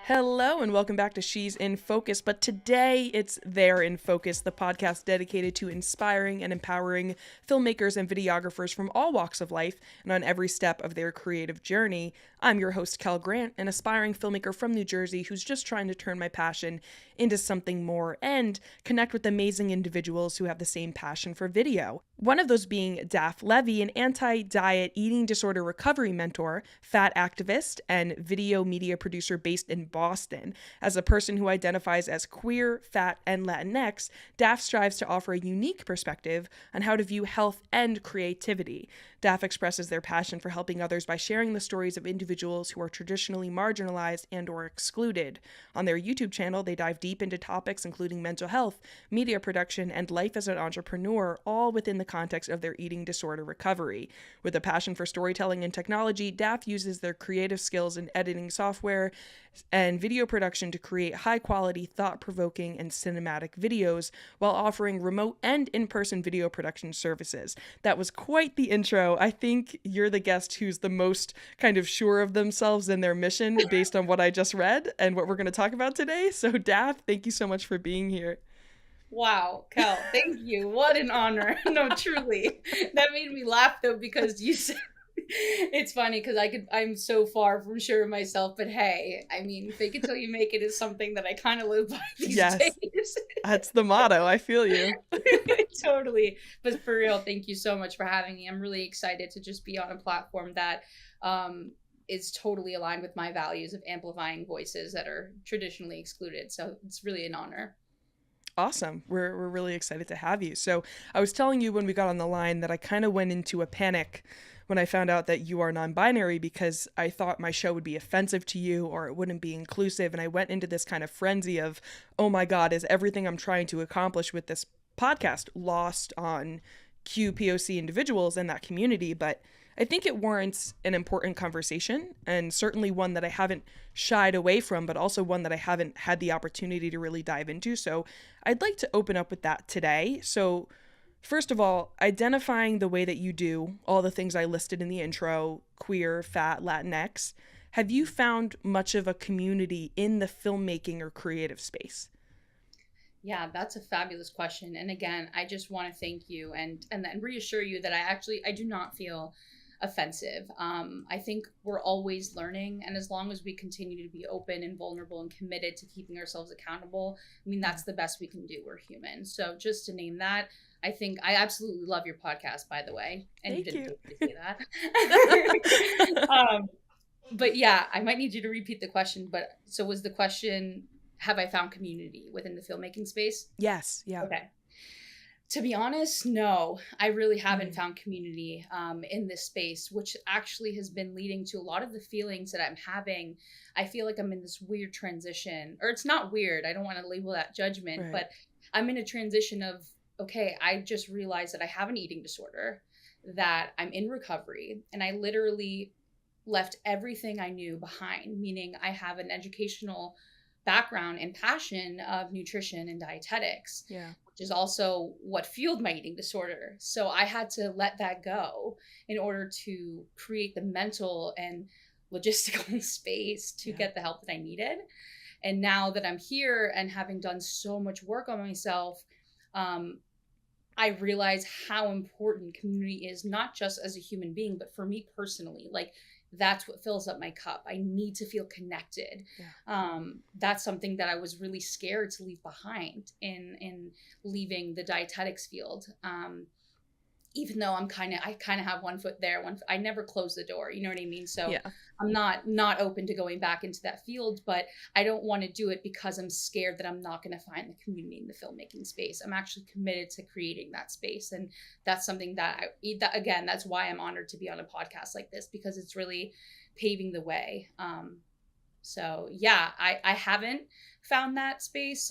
Hello and welcome back to She's in Focus, but today it's They're in Focus, the podcast dedicated to inspiring and empowering filmmakers and videographers from all walks of life and on every step of their creative journey. I'm your host, Kel Grant, an aspiring filmmaker from New Jersey who's just trying to turn my passion into something more and connect with amazing individuals who have the same passion for video. One of those being Daph Levy, an anti-diet eating disorder recovery mentor, fat activist, and video media producer based in Boston. As a person who identifies as queer, fat, and Latinx, Daph strives to offer a unique perspective on how to view health and creativity. Daph expresses their passion for helping others by sharing the stories of individuals who are traditionally marginalized and or excluded. On their YouTube channel, they dive deep into topics including mental health, media production, and life as an entrepreneur, all within the context of their eating disorder recovery. With a passion for storytelling and technology, Daph uses their creative skills in editing software and video production to create high-quality, thought-provoking, and cinematic videos while offering remote and in-person video production services. That was quite the intro. I think you're the guest who's the most kind of sure of themselves and their mission based on what I just read and what we're going to talk about today. So, Daph, thank you so much for being here. Wow, Kel, thank you. What an honor. No, truly. That made me laugh though, because you said it's funny because I'm so far from sure of myself, but hey, I mean, fake it till you make it is something that I kind of live by these days. That's the motto. I feel you. Totally. But for real, thank you so much for having me. I'm really excited to just be on a platform that is totally aligned with my values of amplifying voices that are traditionally excluded. So it's really an honor. Awesome. We're really excited to have you. So I was telling you when we got on the line that I kind of went into a panic when I found out that you are non-binary because I thought my show would be offensive to you or it wouldn't be inclusive. And I went into this kind of frenzy of, oh my God, is everything I'm trying to accomplish with this podcast lost on QPOC individuals in that community? But I think it warrants an important conversation, and certainly one that I haven't shied away from, but also one that I haven't had the opportunity to really dive into. So I'd like to open up with that today. So first of all, identifying the way that you do all the things I listed in the intro, queer, fat, Latinx, have you found much of a community in the filmmaking or creative space? Yeah, that's a fabulous question. And again, I just want to thank you and then reassure you that I do not feel offensive. I think we're always learning, and as long as we continue to be open and vulnerable and committed to keeping ourselves accountable, I mean, that's the best we can do. We're human. So just to name that, I think I absolutely love your podcast, by the way. And Thank you didn't you. think to say that. But yeah, I might need you to repeat the question. But so was the question, have I found community within the filmmaking space? Yes. Yeah. Okay. To be honest, no, I really haven't found community in this space, which actually has been leading to a lot of the feelings that I'm having. I feel like I'm in this weird transition, or it's not weird. I don't want to label that judgment, Right. but I'm in a transition of, okay, I just realized that I have an eating disorder, that I'm in recovery, and I literally left everything I knew behind, meaning I have an educational background and passion of nutrition and dietetics. Yeah. Which is also what fueled my eating disorder. So I had to let that go in order to create the mental and logistical space to get the help that I needed. And now that I'm here and having done so much work on myself, I realize how important community is, not just as a human being, but for me personally. Like, that's what fills up my cup. I need to feel connected. Yeah. That's something that I was really scared to leave behind in leaving the dietetics field. Even though I kind of have one foot there, I never close the door. You know what I mean? So yeah. I'm not open to going back into that field, but I don't want to do it because I'm scared that I'm not going to find the community in the filmmaking space. I'm actually committed to creating that space. And that's something again, that's why I'm honored to be on a podcast like this, because it's really paving the way. So yeah, I haven't found that space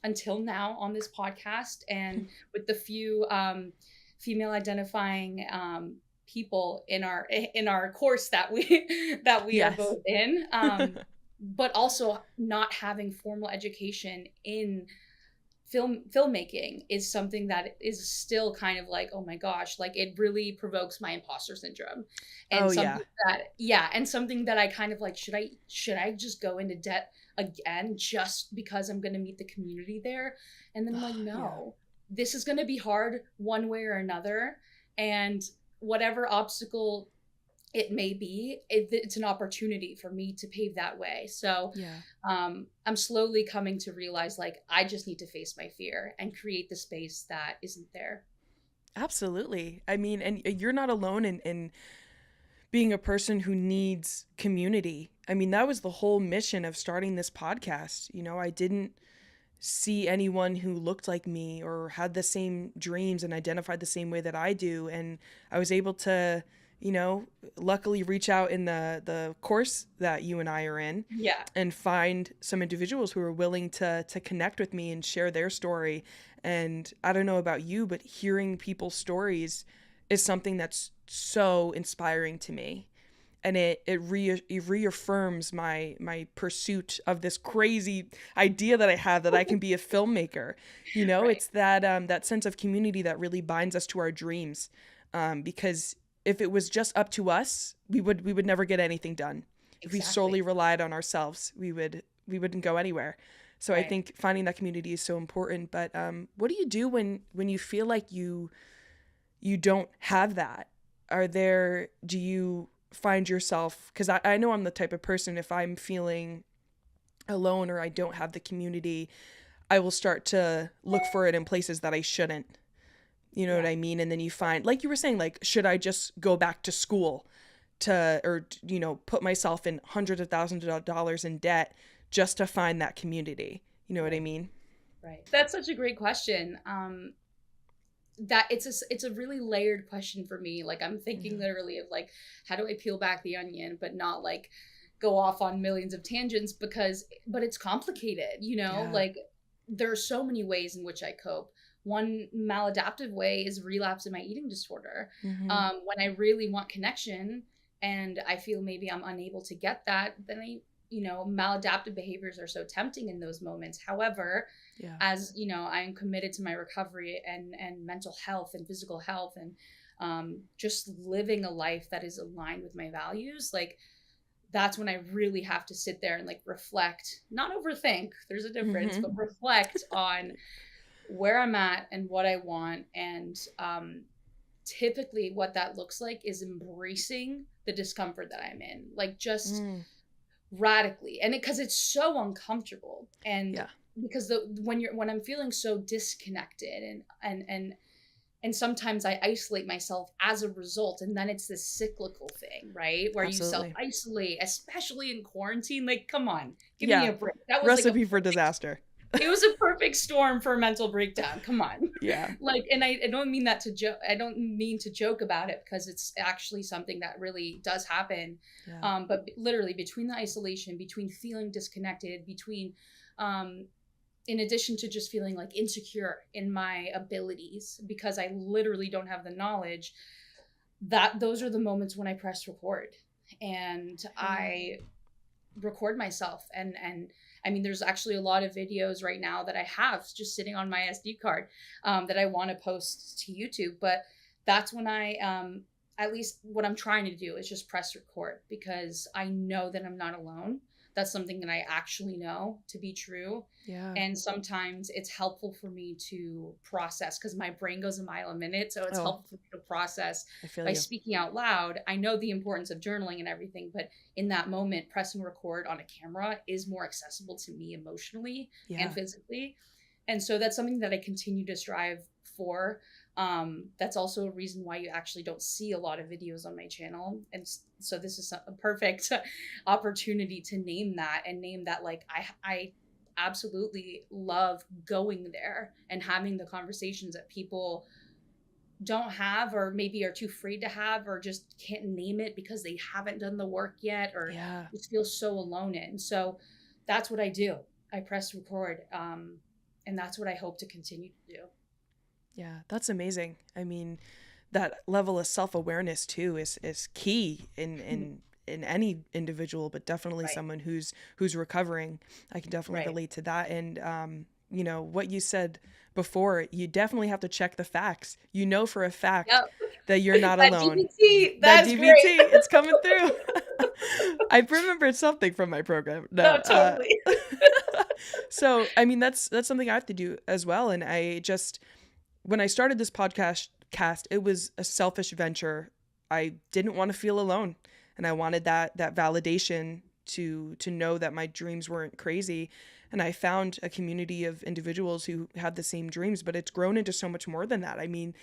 until now on this podcast, and with the few female identifying people in our course that we yes. are both in, but also not having formal education in filmmaking is something that is still kind of like, oh my gosh, like it really provokes my imposter syndrome. Oh And yeah. something that, yeah, and something that I kind of like, should I just go into debt again just because I'm going to meet the community there? And then I'm like, Yeah. no, this is going to be hard one way or another. And whatever obstacle it may be, it's an opportunity for me to pave that way. So Yeah. I'm slowly coming to realize like I just need to face my fear and create the space that isn't there. Absolutely. I mean, and you're not alone in being a person who needs community. I mean, that was the whole mission of starting this podcast. You know, I didn't see anyone who looked like me or had the same dreams and identified the same way that I do. And I was able to, you know, luckily reach out in the course that you and I are in Yeah. and find some individuals who are willing to connect with me and share their story. And I don't know about you, but hearing people's stories is something that's so inspiring to me. And it reaffirms my pursuit of this crazy idea that I have that I can be a filmmaker. You know, Right. it's that sense of community that really binds us to our dreams. Because if it was just up to us, we would never get anything done. If we Exactly. solely relied on ourselves, we wouldn't go anywhere. So I Right. think finding that community is so important. But what do you do when you feel like you don't have that? Do you find yourself, because I know I'm the type of person, if I'm feeling alone or I don't have the community, I will start to look for it in places that I shouldn't. You know what Yeah. I mean? And then you find, like you were saying, like, should I just go back to school or, you know, put myself in hundreds of thousands of dollars in debt just to find that community? You know what I Right. mean? Right. That's such a great question. That it's a really layered question for me. Like I'm thinking Yeah. literally of like, how do I peel back the onion, but not like go off on millions of tangents but it's complicated, you know, Yeah. like there are so many ways in which I cope. One maladaptive way is relapse in my eating disorder. Mm-hmm. When I really want connection and I feel maybe I'm unable to get that, then maladaptive behaviors are so tempting in those moments. However, Yeah. as you know, I'm committed to my recovery and mental health and physical health and just living a life that is aligned with my values. Like that's when I really have to sit there and like reflect, not overthink, there's a difference, Mm-hmm. but reflect on where I'm at and what I want. And typically what that looks like is embracing the discomfort that I'm in, like just Mm. radically. And because it's so uncomfortable. And Yeah. because when I'm feeling so disconnected and sometimes I isolate myself as a result, and then it's this cyclical thing, right, where you self Absolutely. isolate, especially in quarantine. Like come on, give me Yeah. a break. That was like a Recipe for perfect, disaster. it was a perfect storm for a mental breakdown. Come on. Yeah. Like, and I don't mean that to joke. I don't mean to joke about it because it's actually something that really does happen. Yeah. But literally between the isolation, between feeling disconnected, between, in addition to just feeling like insecure in my abilities because I literally don't have the knowledge, that those are the moments when I press record and Yeah. I record myself. And I mean there's actually a lot of videos right now that I have just sitting on my SD card that I want to post to YouTube. But that's when I at least what I'm trying to do is just press record because I know that I'm not alone. That's something that I actually know to be true. Yeah. And sometimes it's helpful for me to process because my brain goes a mile a minute. So it's Oh, helpful for me to process I feel by you. speaking out loud. I know the importance of journaling and everything, but in that moment, pressing record on a camera is more accessible to me emotionally and Yeah. physically. And so that's something that I continue to strive for. That's also a reason why you actually don't see a lot of videos on my channel. And so this is a perfect opportunity to name that and name that like I absolutely love going there and having the conversations that people don't have or maybe are too afraid to have or just can't name it because they haven't done the work yet or Yeah. just feel so alone in. So that's what I do. I press record. And that's what I hope to continue to do. Yeah. That's amazing. I mean, that level of self-awareness too is key in any individual, but definitely Right. someone who's recovering. I can definitely Right. relate to that. And you know, what you said before, you definitely have to check the facts. You know for a fact Yep. that you're not That alone. DBT, That that's great. DBT, it's coming through. I remembered something from my program. No, No, totally. so I mean that's something I have to do as well. And I just when I started this podcast, it was a selfish venture. I didn't want to feel alone, and I wanted that validation to know that my dreams weren't crazy. And I found a community of individuals who had the same dreams, but it's grown into so much more than that. I mean,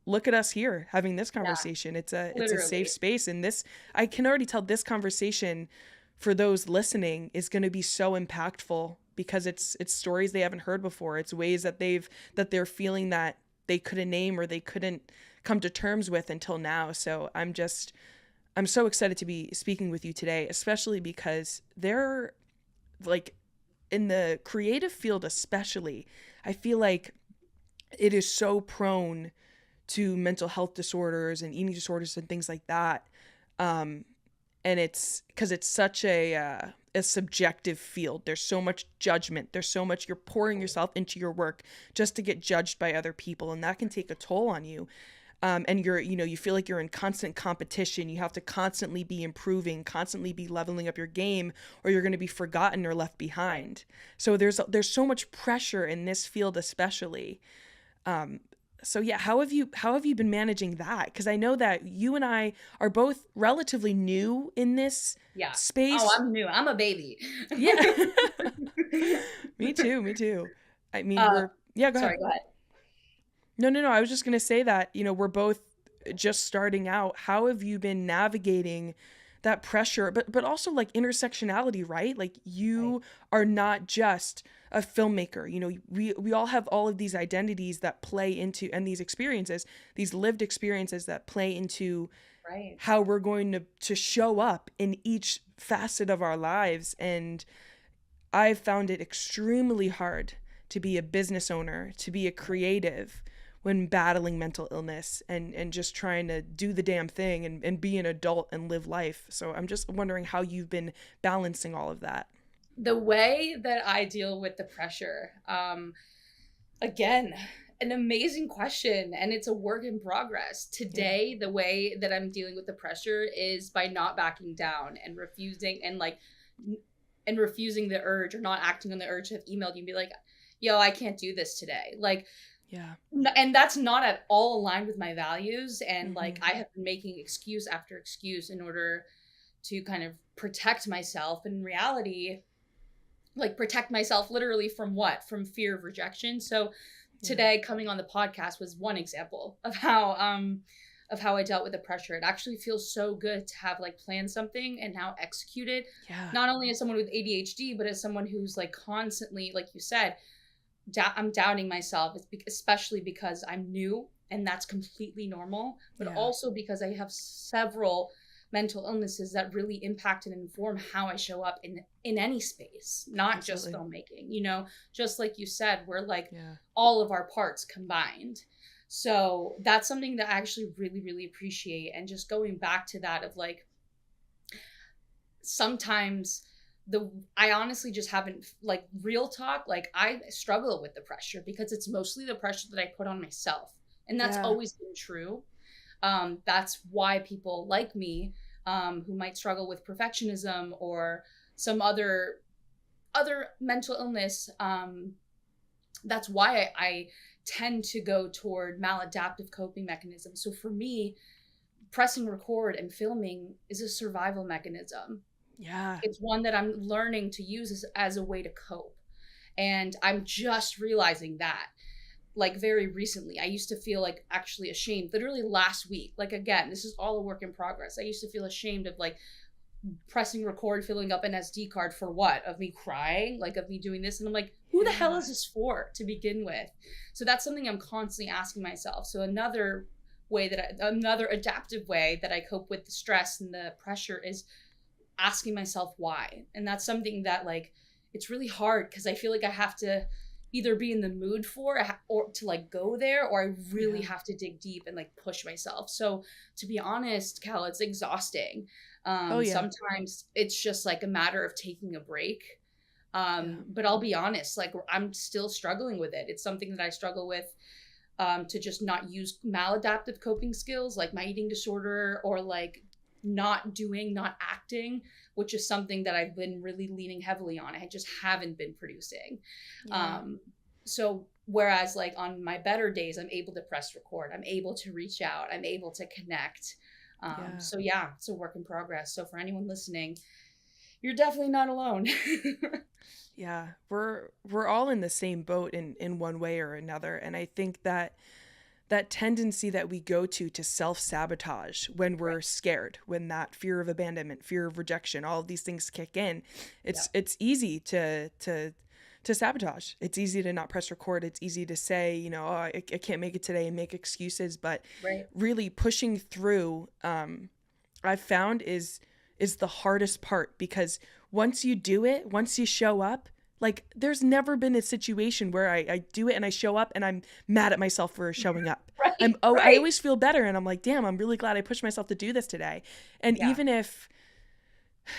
look at us here having this Yeah, conversation. It's a safe literally. space, and this I can already tell this conversation for those listening is going to be so impactful because it's stories they haven't heard before. It's ways that they're feeling that they couldn't name or they couldn't come to terms with until now. So I'm so excited to be speaking with you today, especially because they're like in the creative field especially, I feel like it is so prone to mental health disorders and eating disorders and things like that. Um, and it's because it's such a subjective field. There's so much judgment. There's so much you're pouring yourself into your work just to get judged by other people, and that can take a toll on you. And you feel like you're in constant competition. You have to constantly be improving, constantly be leveling up your game, or you're going to be forgotten or left behind. So there's so much pressure in this field, especially. So yeah, how have you been managing that? Because I know that you and I are both relatively new in this Yeah. Oh, space. I'm new. I'm a baby. Yeah. Me too. Me too. I mean, uh, yeah, go ahead. Sorry, go ahead. No, no, no. I was just going to say that, we're both just starting out. How have you been navigating that pressure, but also like intersectionality, right? Like Right. you are not just a filmmaker. We all have all of these identities that play into and these experiences, these lived experiences that play into Right. how we're going to show up in each facet of our lives. And I've found it extremely hard to be a business owner, to be a creative when battling mental illness and just trying to do the damn thing and be an adult and live life. So I'm just wondering how you've been balancing all of that. The way that I deal with the pressure, again, an amazing question, and it's a work in progress. Yeah. Today, the way that I'm dealing with the pressure is by not backing down and refusing and refusing the urge or not acting on the urge to have emailed you and be like, yo, I can't do this today. Like, Yeah. and that's not at all aligned with my values. And like, Mm-hmm. I have been making excuse after excuse in order to kind of protect myself. In reality, like protect myself literally from what? From fear of rejection. So Yeah. today coming on the podcast was one example of how I dealt with the pressure. It actually feels so good to have like planned something and now execute it, Yeah. not only as someone with ADHD, but as someone who's like constantly, like you said, I'm doubting myself, especially because I'm new and that's completely normal, but Yeah. also because I have several mental illnesses that really impact and inform how I show up in any space, not just Absolutely. filmmaking. Just like you said, we're like Yeah. all of our parts combined. So that's something that I actually really, really appreciate. And just going back to that of like sometimes the I honestly just haven't, like, real talk, like I struggle with the pressure because it's mostly the pressure that I put on myself. And that's Yeah. always been true. That's why people like me, who might struggle with perfectionism or some other mental illness, that's why I tend to go toward maladaptive coping mechanisms. So for me, pressing record and filming is a survival mechanism. Yeah. It's one that I'm learning to use as a way to cope. And I'm just realizing that, like, very recently. I used to feel like actually ashamed, literally last week. Like, again, this is all a work in progress. I used to feel ashamed of like pressing record, filling up an SD card for what? Of me crying, like of me doing this. And I'm like, who the hell Yeah. is this for to begin with? So that's something I'm constantly asking myself. So another adaptive way that I cope with the stress and the pressure is asking myself why. And that's something that, like, it's really hard because I feel like I have to either be in the mood for or to like go there, or I really Yeah. have to dig deep and like push myself. So to be honest, Cal, it's exhausting. Hell yeah. Sometimes it's just like a matter of taking a break. But I'll be honest, like I'm still struggling with it. It's something that I struggle with, to just not use maladaptive coping skills like my eating disorder, or like not acting, which is something that I've been really leaning heavily on. I just haven't been producing. Yeah. So whereas like on my better days, I'm able to press record, I'm able to reach out, I'm able to connect. So yeah, it's a work in progress. So for anyone listening, you're definitely not alone. Yeah, we're all in the same boat in one way or another, and I think that that tendency that we go to self-sabotage when we're Right. scared, when that fear of abandonment, fear of rejection, all of these things kick in, Yeah. it's easy to sabotage. It's easy to not press record. It's easy to say, you know, oh, I can't make it today and make excuses, but Right. really pushing through, I've found is the hardest part, because once you do it, once you show up, like there's never been a situation where I do it and I show up and I'm mad at myself for showing up. Right. I Right. always feel better and I'm like, damn, I'm really glad I pushed myself to do this today. And Yeah. even if,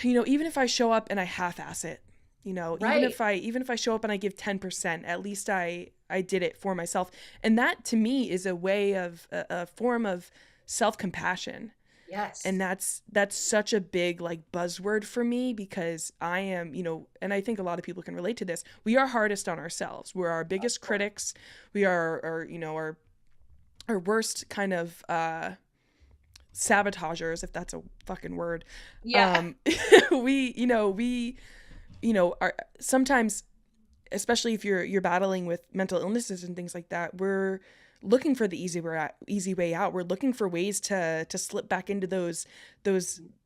you know, even if I show up and I half-ass it, you know, Right. even if I show up and I give 10%, at least I did it for myself. And that to me is a way of a form of self-compassion. Yes. And that's such a big like buzzword for me, because I am, you know, and I think a lot of people can relate to this. We are hardest on ourselves. We're our biggest Of course. critics. We are our, you know, our worst kind of sabotagers, if that's a fucking word. Yeah. We, you know, are sometimes, especially if you're battling with mental illnesses and things like that, we're looking for the easy way out. We're looking for ways to slip back into those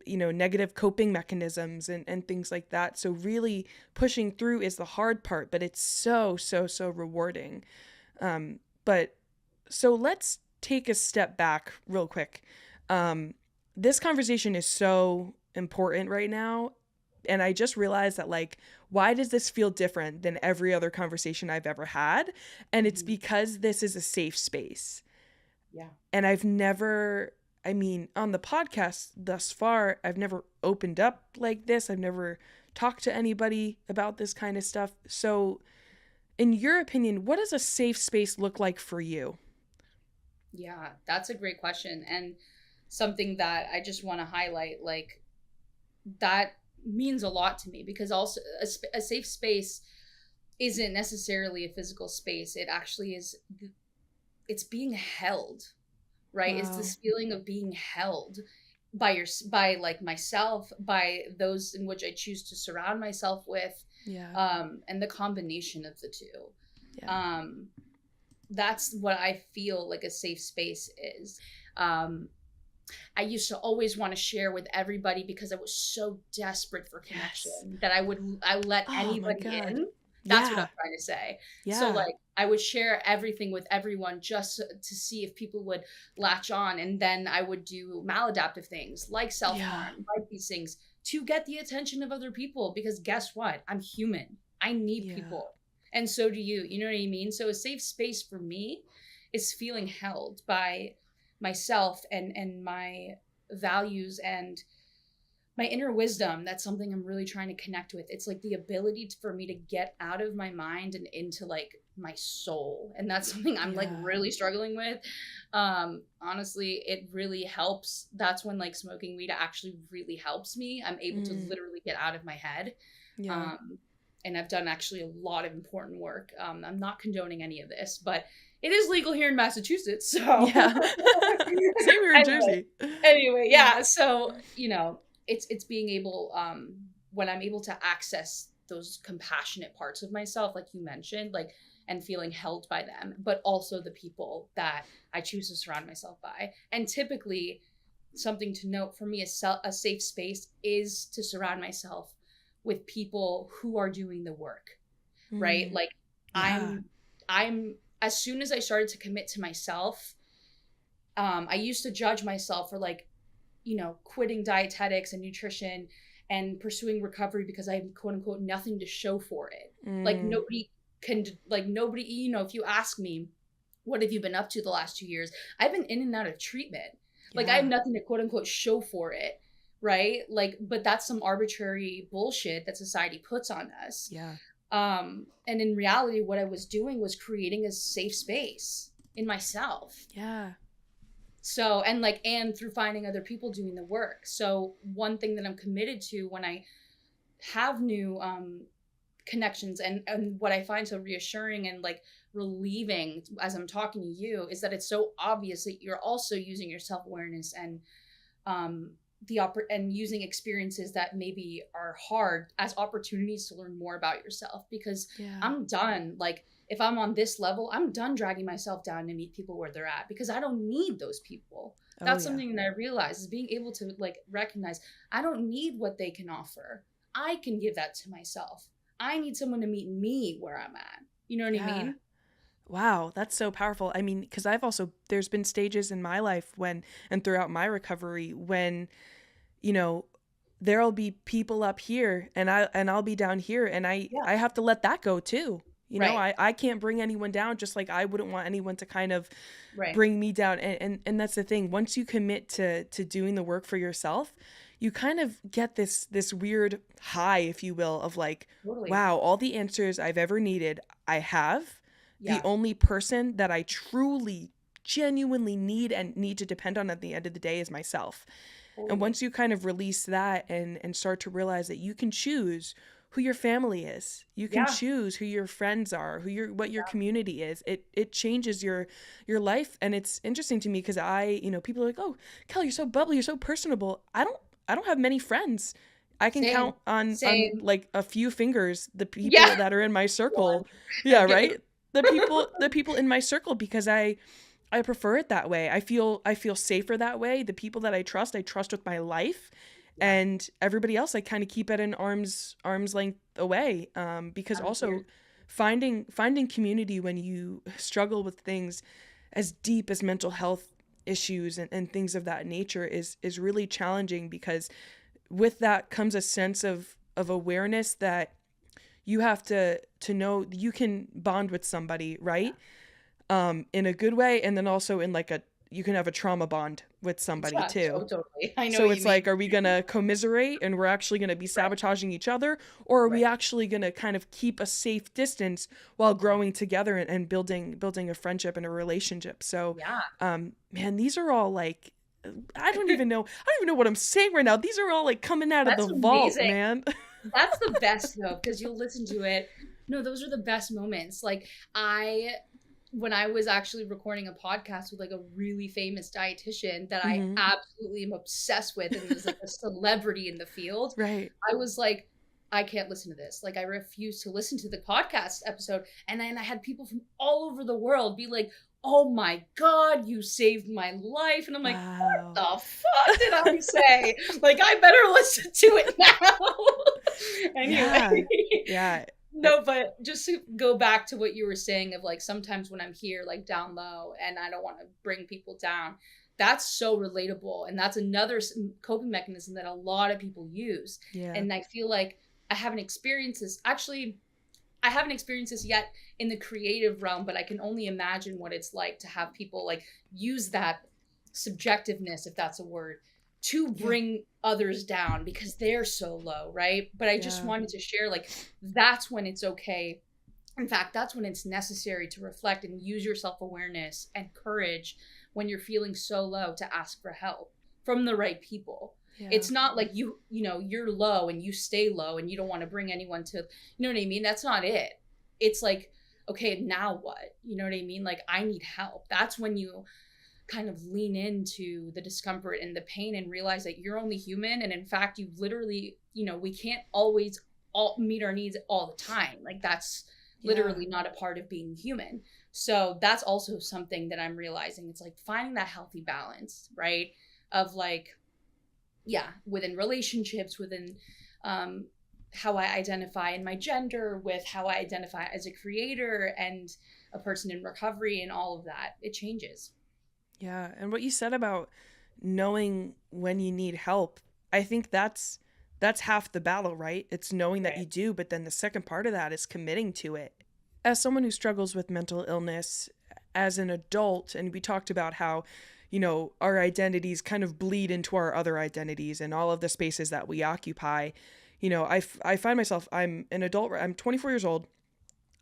you know, negative coping mechanisms and things like that. So really pushing through is the hard part, but it's so rewarding. But so let's take a step back real quick. This conversation is so important right now, and I just realized that, like, why does this feel different than every other conversation I've ever had? And it's Mhm. because this is a safe space. Yeah. And I've never, I mean, on the podcast thus far, I've never opened up like this. I've never talked to anybody about this kind of stuff. So, in your opinion, what does a safe space look like for you? Yeah, that's a great question, and something that I just want to highlight. Like that means a lot to me, because also a safe space isn't necessarily a physical space. It actually is. It's being held, right? It's Wow. this feeling of being held by by like myself, by those in which I choose to surround myself with, Yeah. and the combination of the two. Yeah. Um, that's what I feel like a safe space is. Um, I used to always want to share with everybody because I was so desperate for Yes. connection that I let Oh my anybody God. in. That's what I'm Yeah. trying to say. So Yeah. like I would share everything with everyone just to see if people would latch on, and then I would do maladaptive things like Yeah. self-harm, like these things to get the attention of other people, because guess what? I'm human. I need Yeah. people. And so do you. You know what I mean? So a safe space for me is feeling held by myself and my values and my inner wisdom. That's something I'm really trying to connect with. It's like the ability for me to get out of my mind and into like my soul, and that's something I'm like Yeah. really struggling with. Honestly, it really helps. That's when like smoking weed actually really helps me. I'm able to Mm. literally get out of my head. Yeah. um, and I've done actually a lot of important work. I'm not condoning any of this, but it is legal here in Massachusetts, so Yeah. Same here in anyway, Jersey. Yeah. yeah. So it's being able, when I'm able to access those compassionate parts of myself, like you mentioned, like, and feeling held by them, but also the people that I choose to surround myself by. And typically, something to note for me, a safe space is to surround myself with people who are doing the work, right? Mm. Like Yeah. I'm as soon as I started to commit to myself, I used to judge myself for like, quitting dietetics and nutrition and pursuing recovery because I have quote unquote nothing to show for it. Like Mm. nobody can, like nobody, if you ask me, what have you been up to the last 2 years? I've been in and out of treatment. Like I have Yeah. nothing to quote unquote show for it. right? Like, but that's some arbitrary bullshit that society puts on us. Yeah. And in reality, what I was doing was creating a safe space in myself. Yeah. So, and like, and through finding other people doing the work. So one thing that I'm committed to when I have new connections, and what I find so reassuring and like relieving as I'm talking to you, is that it's so obvious that you're also using your self-awareness and um and using experiences that maybe are hard as opportunities to learn more about yourself. Because Yeah. I'm done, like, if I'm on this level, I'm done dragging myself down to meet people where they're at, because I don't need those people. Oh, That's yeah. something that I realize, is being able to like recognize I don't need what they can offer. I can give that to myself. I need someone to meet me where I'm at. You know what I Yeah. mean? Wow, that's so powerful. I mean, because there's been stages in my life when, and throughout my recovery, when, you know, there'll be people up here and I'll be down here, and Yeah. I have to let that go too. Right. I can't bring anyone down, just like I wouldn't want anyone to kind of Right. bring me down. And that's the thing. Once you commit to doing the work for yourself, you kind of get this weird high, if you will, of like, Totally. wow, all the answers I've ever needed, I have. The Yeah. only person that I truly, genuinely need to depend on at the end of the day is myself. And Totally. once you kind of release that and start to realize that you can choose who your family is, you can Yeah. choose who your friends are, what your community is, it changes your life. And it's interesting to me because people are like, oh, Kelly, you're so bubbly, you're so personable. I don't have many friends. I can Same. count on Same. like a few fingers the people Yeah. that are in my One. circle. Yeah, Okay. right? The people in my circle, because I prefer it that way. I feel safer that way. The people that I trust with my life, Yeah. and everybody else I kind of keep at an arm's length away. Because I'm also here. finding community when you struggle with things as deep as mental health issues and things of that nature is really challenging, because with that comes a sense of awareness that you have to know you can bond with somebody, right? In a good way, and then also in like you can have a trauma bond with somebody Yeah. too. Totally. I know So what you it's mean. like, are we gonna commiserate and we're actually gonna be Right. sabotaging each other, or are we Right. actually gonna kind of keep a safe distance while growing together and building a friendship and a relationship? So, Yeah. man, these are all like, I don't even know. I don't even know what I'm saying right now. These are all like coming out of the That's vault, amazing. man. That's the best though, because you'll listen to it. No, those are the best moments. Like, when I was actually recording a podcast with like a really famous dietitian that I Hmm. absolutely am obsessed with and is like a celebrity in the field, Right. I was like, I can't listen to this. Like, I refuse to listen to the podcast episode. And then I had people from all over the world be like, oh my God, you saved my life. And I'm like, what Wow. the fuck did I say? Like, I better listen to it now. Yeah. Anyway. Yeah. No, but just to go back to what you were saying of like, sometimes when I'm here, like down low, and I don't want to bring people down, that's so relatable. And that's another coping mechanism that a lot of people use. Yeah. And I feel like I haven't experienced this. Actually, I haven't experienced this yet in the creative realm, but I can only imagine what it's like to have people like use that subjectiveness, if that's a word, to Yeah. bring others down because they're so low, right? But I just Yeah. wanted to share, like, that's when it's okay. In fact, that's when it's necessary to reflect and use your self-awareness and courage when you're feeling so low, to ask for help from the right people. Yeah. It's not like you're low and you stay low and you don't want to bring anyone to, you know what I mean? That's not it. It's like, okay, now what? You know what I mean? Like, I need help. That's when you kind of lean into the discomfort and the pain and realize that you're only human. And in fact, you literally, we can't always all meet our needs all the time. Like, that's literally not a part of being human. So that's also something that I'm realizing. It's like finding that healthy balance, right? Of like, yeah, within relationships, within how I identify in my gender, with how I identify as a creator and a person in recovery, and all of that. It changes. Yeah. And what you said about knowing when you need help, I think that's half the battle, right? It's knowing that Right. you do, but then the second part of that is committing to it. As someone who struggles with mental illness as an adult, and we talked about how, our identities kind of bleed into our other identities and all of the spaces that we occupy. I find myself, I'm an adult, I'm 24 years old.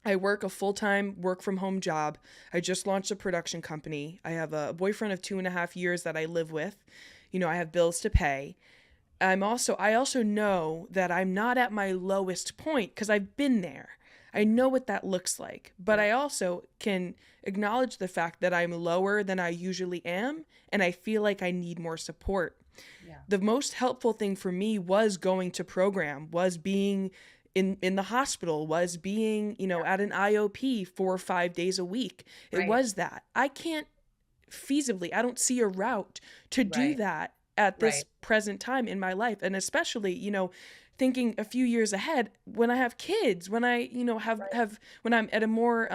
I work a full-time work from home job. I just launched a production company. I have a boyfriend of 2.5 years that I live with. I have bills to pay. I also know that I'm not at my lowest point because I've been there. I know what that looks like, but I also can acknowledge the fact that I'm lower than I usually am, and I feel like I need more support. Yeah. The most helpful thing for me was going to program, was being in the hospital, was being, at an IOP 4 or 5 days a week. It Right. was that. I can't feasibly, I don't see a route to do Right. that at this Right. present time in my life. And especially, thinking a few years ahead when I have kids, when I, Right. have when I'm at a more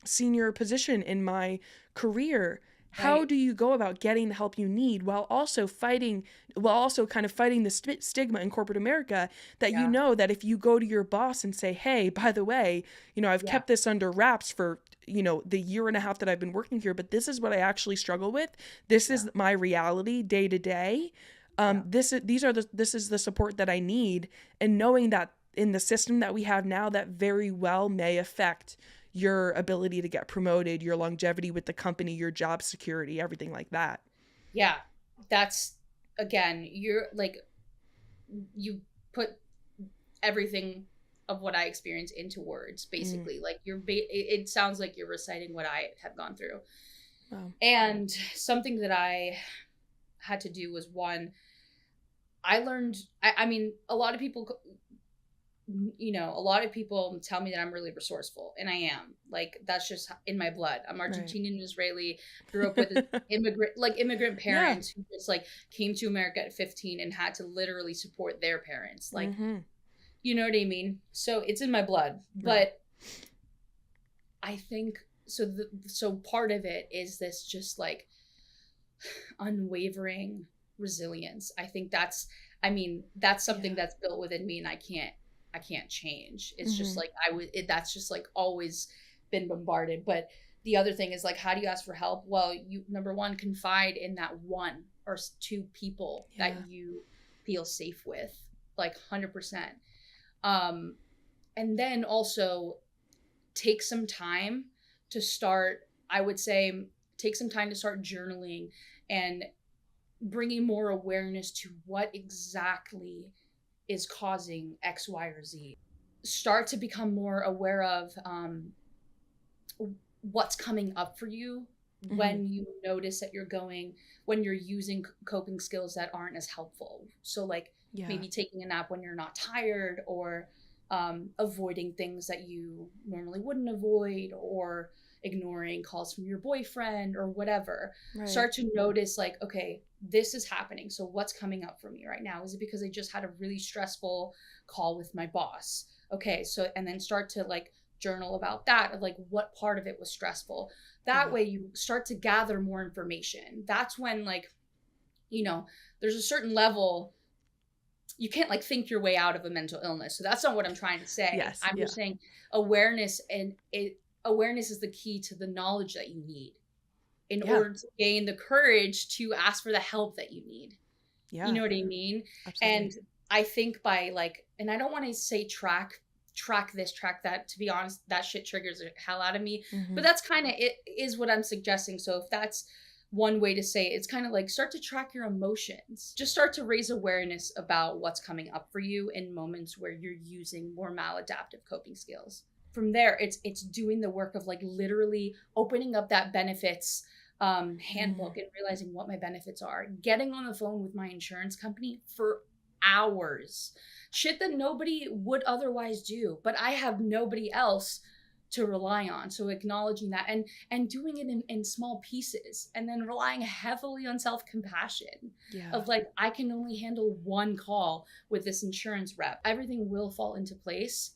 senior position in my career. How Right. do you go about getting the help you need while also kind of fighting the stigma in corporate America that Yeah. that if you go to your boss and say, hey, by the way, I've Yeah. kept this under wraps for the year and a half that I've been working here, but this is what I actually struggle with. This Yeah. is my reality day to day. Yeah. This is the support that I need, and knowing that in the system that we have now, that very well may affect your ability to get promoted, your longevity with the company, your job security, everything like that. Yeah. That's, again, you're like, you put everything of what I experience into words, basically. Like it sounds like you're reciting what I have gone through. Wow. And something that I had to do was, one, I learned, I mean, a lot of people tell me that I'm really resourceful, and I am. Like, that's just in my blood. I'm Argentinian, Israeli, grew up with immigrant parents who just like came to America at 15 and had to literally support their parents. Like, you know what I mean? So it's in my blood. But I think so part of it is this just like unwavering resilience. I think that's something that's built within me, and I can't change. It's just like that's just like always been bombarded. But the other thing is, like, how do you ask for help? Well, you, number one, confide in that one or two people that you feel safe with, like 100%. And then also take some time to start, I would say, take some time to start journaling and bringing more awareness to what exactly is causing X, Y, or Z. Start to become more aware of what's coming up for you when you notice that when you're using coping skills that aren't as helpful. So like maybe taking a nap when you're not tired, or avoiding things that you normally wouldn't avoid, or ignoring calls from your boyfriend or whatever. Start to notice, like, okay, this is happening. So what's coming up for me right now? Is it because I just had a really stressful call with my boss? Okay, so, and then start to like journal about that, of like what part of it was stressful. That way you start to gather more information. That's when, like, there's a certain level, you can't like think your way out of a mental illness. So that's not what I'm trying to say. I'm just saying awareness, and awareness is the key to the knowledge that you need in order to gain the courage to ask for the help that you need. You know what I mean? Absolutely. And I think by like, and I don't want to say track this, track that. To be honest, that shit triggers the hell out of me. But that's kind of it, is what I'm suggesting. So if that's one way to say it, it's kind of like, start to track your emotions. Just start to raise awareness about what's coming up for you in moments where you're using more maladaptive coping skills. From there, it's doing the work of like literally opening up that benefits handbook and realizing what my benefits are. Getting on the phone with my insurance company for hours. Shit that nobody would otherwise do, but I have nobody else to rely on. So acknowledging that and doing it in small pieces, and then relying heavily on self-compassion of like, I can only handle one call with this insurance rep. Everything will fall into place.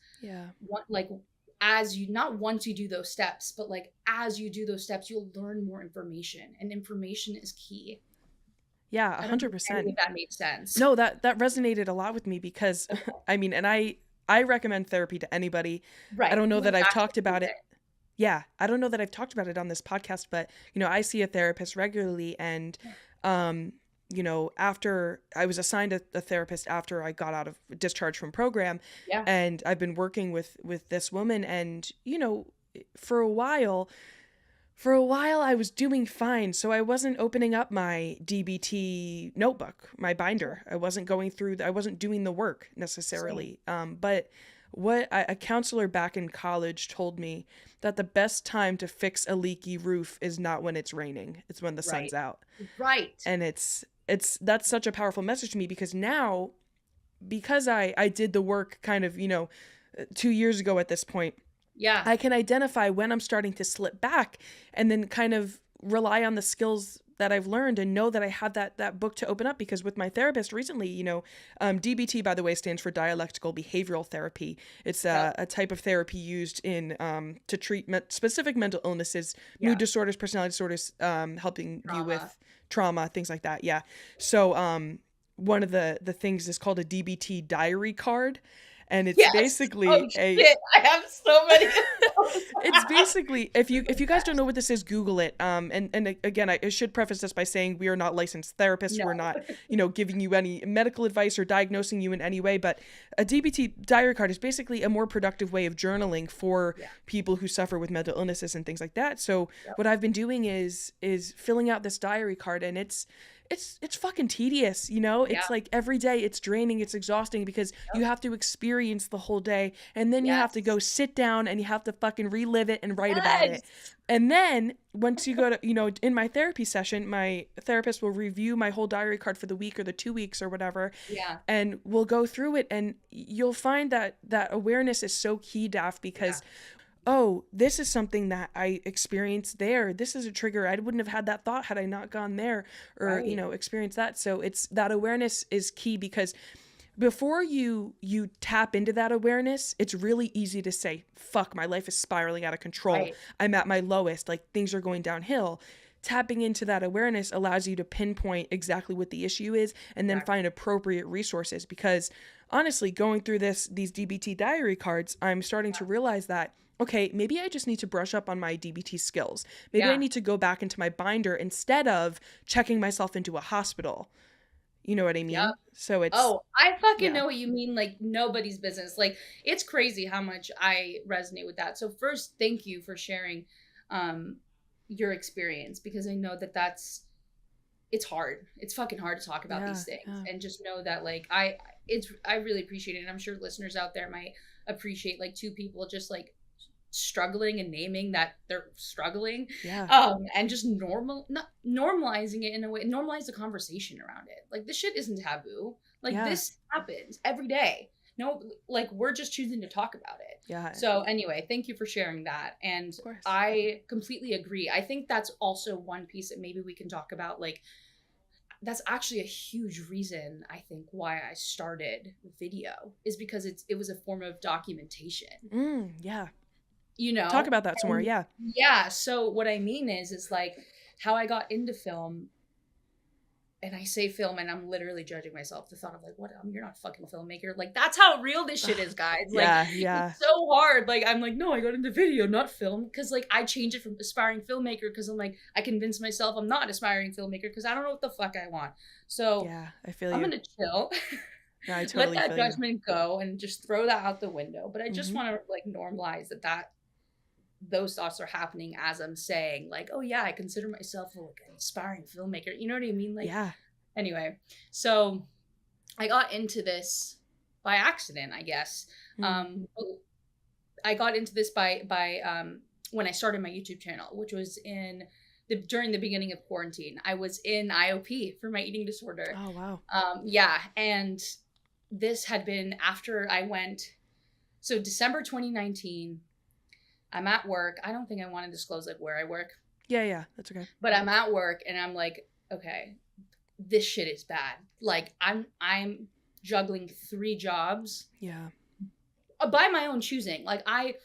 As you, not once you do those steps, but like as you do those steps, you'll learn more information, and information is key. 100%. If that made sense. No, that resonated a lot with me because I mean, and I recommend therapy to anybody. I don't know that I've talked about it. Yeah, I don't know that I've talked about it on this podcast, but I see a therapist regularly, and um, after I was assigned a therapist after I got out of discharge from program, Yeah. and I've been working with this woman, and for a while, I was doing fine. So I wasn't opening up my DBT notebook, my Sure. binder. I wasn't going through, I wasn't doing the work Same. necessarily. But a counselor back in college told me that the best time to fix a leaky roof is not when it's raining, it's when the sun's Right. out. Right. And that's such a powerful message to me, because now, because I did the work kind of, 2 years ago at this point, Yeah. I can identify when I'm starting to slip back, and then kind of rely on the skills that I've learned and know that I have that book to open up. Because with my therapist recently, DBT, by the way, stands for dialectical behavioral therapy. It's Yep. a type of therapy used in to treat specific mental illnesses, mood Yeah. disorders, personality disorders, helping you Trauma. with trauma, things like that. Yeah. So one of the things is called a DBT diary card, and it's Yes. Oh basically a shit. I have so many of those. it's basically, if you guys don't know what this is, Google it. And again, I should preface this by saying we are not licensed therapists. No. We're not, giving you any medical advice or diagnosing you in any way. But a DBT diary card is basically a more productive way of journaling for Yeah. people who suffer with mental illnesses and things like that. So Yep. what I've been doing is filling out this diary card, and it's fucking tedious. Yeah. It's like every day it's draining, it's exhausting, because you Yep. have to experience the whole day, and then you have to go Yes. sit down and you have to fucking relive it and write about it. Yes. And then once you go to, in my therapy session, my therapist will review my whole diary card for the week or the 2 weeks or whatever, Yeah. and we'll go through it, and you'll find that awareness is so key, Daph, Yeah. because oh, this is something that I experienced there. This is a trigger. I wouldn't have had that thought had I not gone there, or, Right. experienced that. So it's that awareness is key, because before you tap into that awareness, it's really easy to say, fuck, my life is spiraling out of control. Right. I'm at my lowest, like things are going downhill. Tapping into that awareness allows you to pinpoint exactly what the issue is, and then Exactly. find appropriate resources. Because honestly, going through these DBT diary cards, I'm starting to realize that, okay, maybe I just need to brush up on my DBT skills. Maybe I Yeah. need to go back into my binder instead of checking myself into a hospital. You know what I Yep. mean? So it's, Oh, I fucking yeah. know what you mean. Like nobody's business. Like it's crazy how much I resonate with that. So first, thank you for sharing um your experience, because I know that it's hard. It's fucking hard to talk about Yeah, these things, yeah. and just know that like I really appreciate it. And I'm sure listeners out there might appreciate like two people just like struggling and naming that they're struggling, Yeah. and just not normalizing it in a way, normalize the conversation around it. Like this shit isn't taboo. Like Yeah. this happens every day. No, like we're just choosing to talk about it. Yeah. So anyway, thank you for sharing that. And Of course. I completely agree. I think that's also one piece that maybe we can talk about. Like that's actually a huge reason I think why I started video, is because it was a form of documentation. Yeah. You know, Talk about that some more. and Yeah. yeah, so what I mean is like how I got into film. And I say film, and I'm literally judging myself. The thought of like, what? You're not a fucking filmmaker. Like that's how real this shit is, guys. Like Yeah. Yeah. it's so hard. Like I'm like, no, I got into video, not film, because like I changed it from aspiring filmmaker because I'm like I convinced myself I'm not an aspiring filmmaker because I don't know what the fuck I want. So Yeah. I feel I'm you. gonna chill. Yeah, I Let totally that feel you. judgment go and just throw that out the window. But I just Mhm. want to like normalize that those thoughts are happening as I'm saying, like, oh yeah, I consider myself like an aspiring filmmaker. You know what I mean? Like, Yeah. anyway, so I got into this by accident, I guess. I got into this by when I started my YouTube channel, which was during the beginning of quarantine. I was in IOP for my eating disorder. Oh, wow. Yeah, and this had been after I went. So December 2019, I'm at work. I don't think I want to disclose like where I work. Yeah. Yeah. That's okay. But I'm at work and I'm like, okay, this shit is bad. Like I'm juggling 3 jobs Yeah. by my own choosing. Like I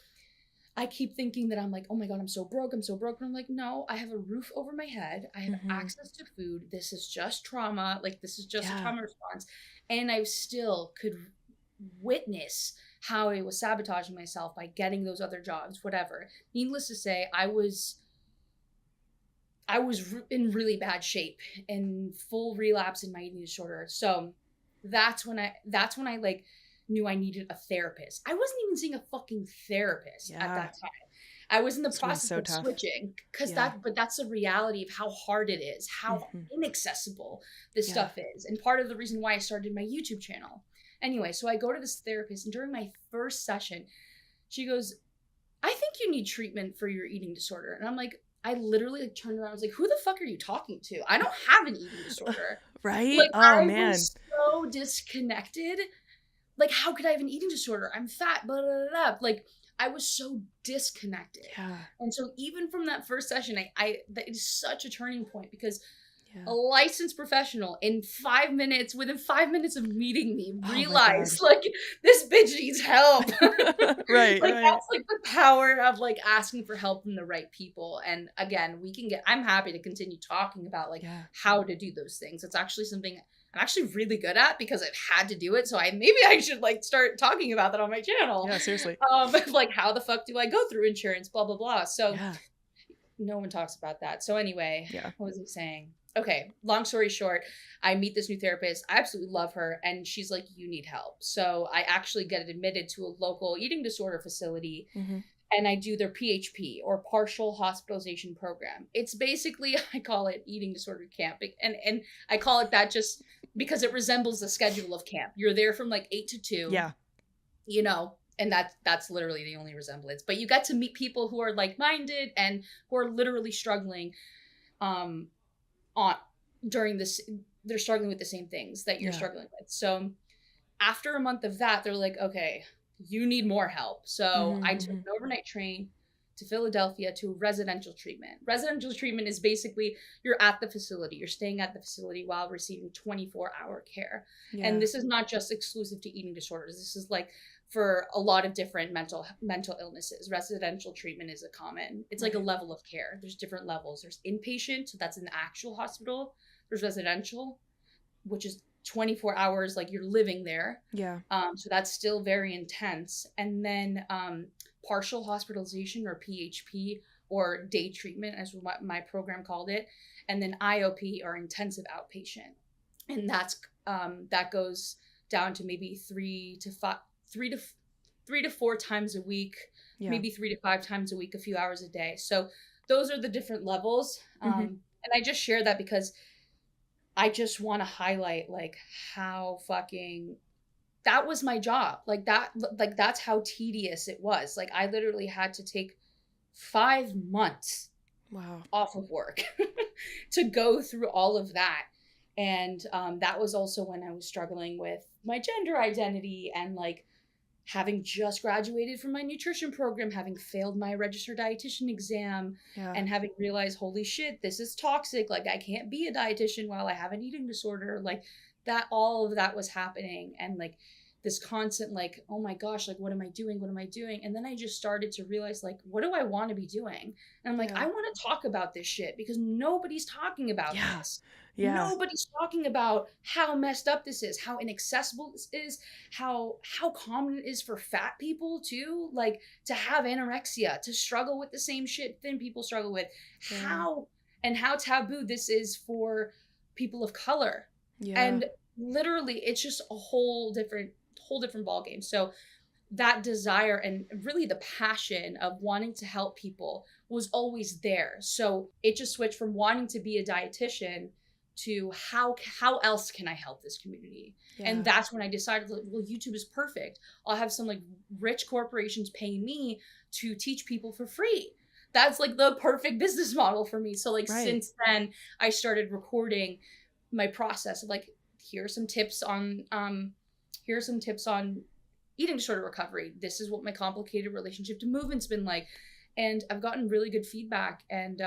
keep thinking that I'm like, oh my God, I'm so broke. I'm so broke. And I'm like, no, I have a roof over my head. I have access to food. This is just trauma. Like this is just a trauma response. And I still could witness how I was sabotaging myself by getting those other jobs, whatever. Needless to say, I was in really bad shape and full relapse in my eating disorder. So that's when I like knew I needed a therapist. I wasn't even seeing a fucking therapist at that time. I was in the process of switching because but that's the reality of how hard it is, how inaccessible this stuff is. And part of the reason why I started my YouTube channel. Anyway, so I go to this therapist, and during my first session, she goes, I think you need treatment for your eating disorder. And I'm like, I literally like turned around. I was like, who the fuck are you talking to? I don't have an eating disorder. Right? Like, I was so disconnected. Like, how could I have an eating disorder? I'm fat, blah, blah, blah, blah. Like, I was so disconnected. Yeah. And so even from that first session, that is such a turning point, because a licensed professional within 5 minutes of meeting me, realized like, this bitch needs help. Right. That's like the power of like asking for help from the right people. And again, I'm happy to continue talking about like how to do those things. It's actually something I'm actually really good at because I've had to do it. So maybe I should like start talking about that on my channel. Yeah, seriously. Like, how the fuck do I go through insurance, blah, blah, blah. So no one talks about that. So anyway, what was I saying? Okay, long story short, I meet this new therapist. I absolutely love her. And she's like, you need help. So I actually get admitted to a local eating disorder facility. And I do their PHP, or partial hospitalization program. It's basically, I call it eating disorder camp. And I call it that just because it resembles the schedule of camp. You're there from like 8 to 2. Yeah. You know, and that's literally the only resemblance. But you get to meet people who are like-minded and who are literally struggling during this. They're struggling with the same things that you're struggling with. So after a month of that, they're like, okay, you need more help. So I took an overnight train to Philadelphia to residential treatment. Residential treatment is basically you're at the facility. You're staying at the facility while receiving 24-hour care. Yeah. And this is not just exclusive to eating disorders. This is like for a lot of different mental illnesses. Residential treatment is it's like a level of care. There's different levels. There's inpatient, so that's in the actual hospital. There's residential, which is 24 hours, like you're living there. Yeah. So that's still very intense. And then partial hospitalization, or PHP, or day treatment, as what my program called it. And then IOP, or intensive outpatient. And that goes down to maybe 3 to 4 times a week, maybe 3 to 5 times a week, a few hours a day. So those are the different levels. And I just share that because I just want to highlight like how fucking that was my job. Like that's how tedious it was. Like I literally had to take 5 months off of work to go through all of that. And that was also when I was struggling with my gender identity, and like having just graduated from my nutrition program, having failed my registered dietitian exam, and having realized, holy shit, this is toxic. Like I can't be a dietitian while I have an eating disorder. Like that, all of that was happening. And like this constant, like, oh my gosh, like, what am I doing? What am I doing? And then I just started to realize, like, what do I want to be doing? And I'm like, I want to talk about this shit because nobody's talking about this. Yeah. Nobody's talking about how messed up this is, how inaccessible this is, how common it is for fat people too, like to have anorexia, to struggle with the same shit thin people struggle with, how taboo this is for people of color. And literally it's just a whole different ball game. So that desire and really the passion of wanting to help people was always there. So it just switched from wanting to be a dietitian to how else can I help this community? And that's when I decided, well, YouTube is perfect. I'll have some like rich corporations paying me to teach people for free. That's like the perfect business model for me. So like since then I started recording my process of like, here are some tips on eating disorder recovery. This is what my complicated relationship to movement's been like. And I've gotten really good feedback, and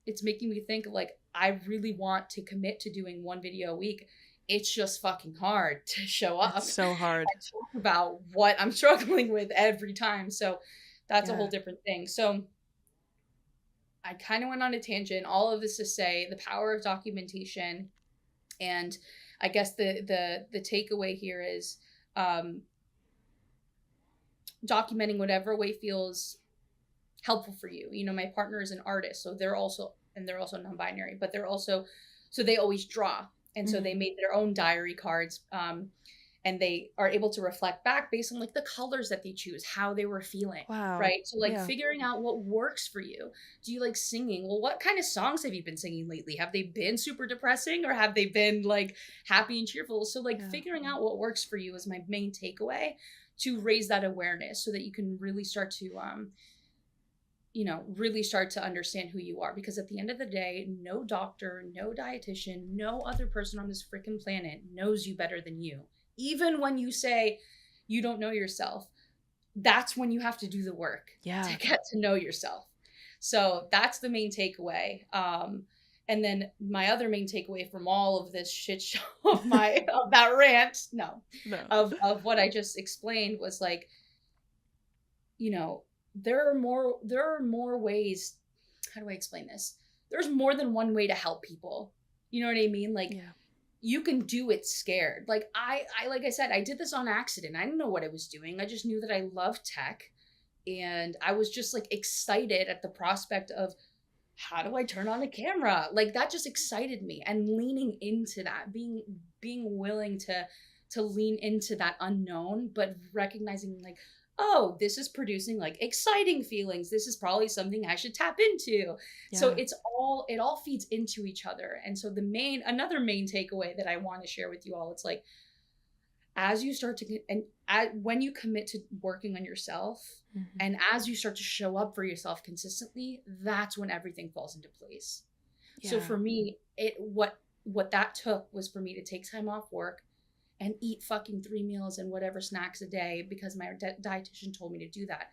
it's making me think like, I really want to commit to doing 1 video a week. It's just fucking hard to show up. It's so hard. And talk about what I'm struggling with every time. So that's a whole different thing. So I kind of went on a tangent. All of this to say the power of documentation. And I guess the takeaway here is documenting whatever way feels helpful for you. You know, my partner is an artist, so they're also non-binary, but so they always draw. And so they made their own diary cards. And they are able to reflect back based on like the colors that they choose, how they were feeling. Wow. Right. So like figuring out what works for you. Do you like singing? Well, what kind of songs have you been singing lately? Have they been super depressing or have they been like happy and cheerful? So like figuring out what works for you is my main takeaway, to raise that awareness so that you can really start to, really start to understand who you are. Because at the end of the day, no doctor, no dietitian, no other person on this freaking planet knows you better than you. Even when you say you don't know yourself, that's when you have to do the work to get to know yourself. So that's the main takeaway. And then my other main takeaway from all of this shit show of that rant, of what I just explained was like, there are more ways. How do I explain this? There's more than one way to help people. You know what I mean? Like, you can do it scared. Like like I said, I did this on accident. I didn't know what I was doing. I just knew that I love tech. And I was just like excited at the prospect of, how do I turn on a camera? Like that just excited me, and leaning into that, being willing to lean into that unknown, but recognizing like, oh, this is producing like exciting feelings. This is probably something I should tap into. So it all feeds into each other. And so another main takeaway that I want to share with you all, it's like, as you start to, when you commit to working on yourself, and as you start to show up for yourself consistently, that's when everything falls into place. So for me, what that took was for me to take time off work and eat fucking 3 meals and whatever snacks a day, because my dietitian told me to do that.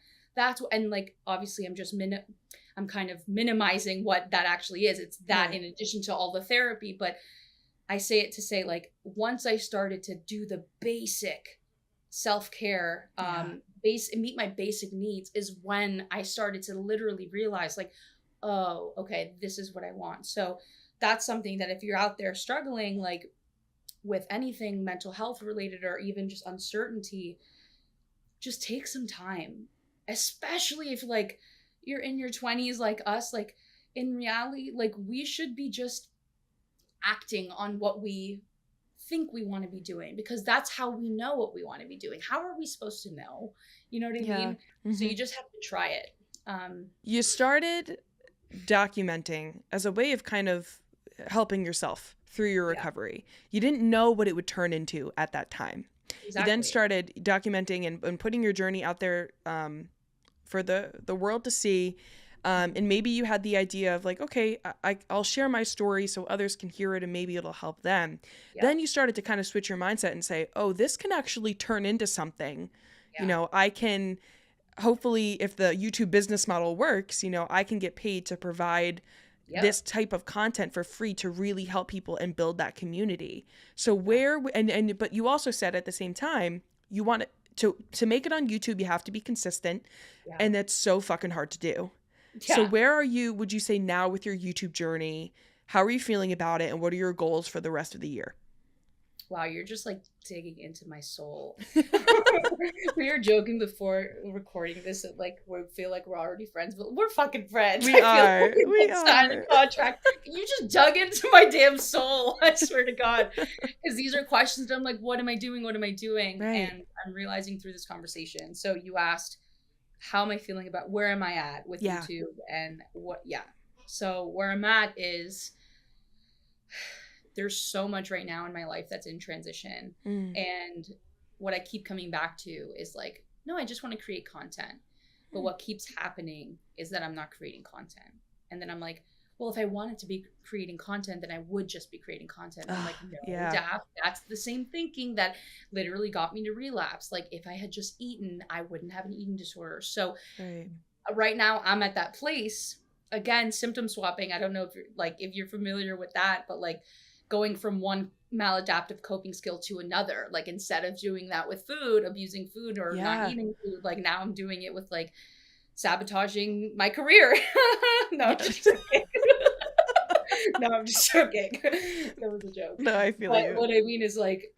And like, obviously I'm kind of minimizing what that actually is. It's that in addition to all the therapy, but I say it to say, like, once I started to do the basic self-care, meet my basic needs, is when I started to literally realize like, oh, okay, this is what I want. So that's something that if you're out there struggling, like with anything mental health related, or even just uncertainty, just take some time, especially if like you're in your 20s like us. Like in reality, like we should be just acting on what we think we want to be doing, because that's how we know what we want to be doing. How are we supposed to know? You know what I mean? So you just have to try it. You started documenting as a way of kind of helping yourself through your recovery. You didn't know what it would turn into at that time. Exactly. You then started documenting and putting your journey out there for the world to see. And maybe you had the idea of like, okay, I'll share my story so others can hear it and maybe it'll help them. Then you started to kind of switch your mindset and say, oh, this can actually turn into something. I can, hopefully, if the YouTube business model works, I can get paid to provide this type of content for free to really help people and build that community. So but you also said at the same time, you want to make it on YouTube, you have to be consistent, and that's so fucking hard to do. So where are you, would you say, now with your YouTube journey? How are you feeling about it? And what are your goals for the rest of the year? Wow, you're just like digging into my soul. We were joking before recording this, like we feel like we're already friends, but we're fucking friends. We are. We signed a contract. You just dug into my damn soul. I swear to God, because these are questions that I'm like, what am I doing? What am I doing? Right. And I'm realizing through this conversation. So you asked, how am I feeling about where am I at with YouTube and what? So where I'm at is, there's so much right now in my life that's in transition. And what I keep coming back to is like, no, I just want to create content. But what keeps happening is that I'm not creating content. And then I'm like, well, if I wanted to be creating content, then I would just be creating content. And I'm like, no, Daph, that's the same thinking that literally got me to relapse. Like if I had just eaten, I wouldn't have an eating disorder. So right now I'm at that place, again, symptom swapping. I don't know if you're familiar with that, but like, going from one maladaptive coping skill to another, like instead of doing that with food, abusing food or not eating food, like now I'm doing it with like sabotaging my career. No, I'm just joking. No, I'm just joking. That was a joke. No, I feel but you. What I mean is like,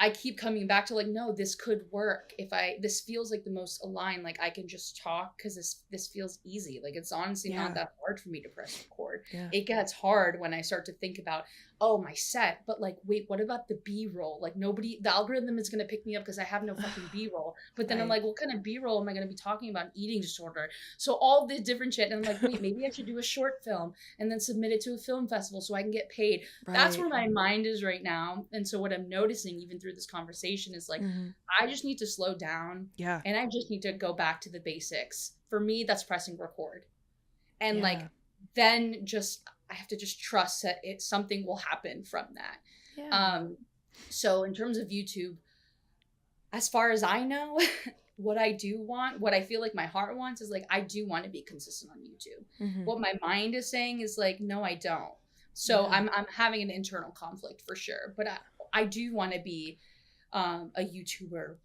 I keep coming back to like, no, this could work. This feels like the most aligned, like I can just talk because this feels easy. Like it's honestly not that hard for me to press record. It gets hard when I start to think about, oh, my set, but like, wait, what about the B-roll? Like the algorithm is going to pick me up because I have no fucking B-roll. But then I'm like, what kind of B-roll am I going to be talking about? Eating disorder. So all this different shit. And I'm like, wait, maybe I should do a short film and then submit it to a film festival so I can get paid. That's where my mind is right now. And so what I'm noticing even through this conversation is like, I just need to slow down. And I just need to go back to the basics. For me, that's pressing record. And like, then I have to just trust that something will happen from that. So in terms of YouTube, as far as I know, what I do want, what I feel like my heart wants is like, I do want to be consistent on YouTube. What my mind is saying is like, no, I don't. So I'm having an internal conflict for sure. But I do want to be a YouTuber.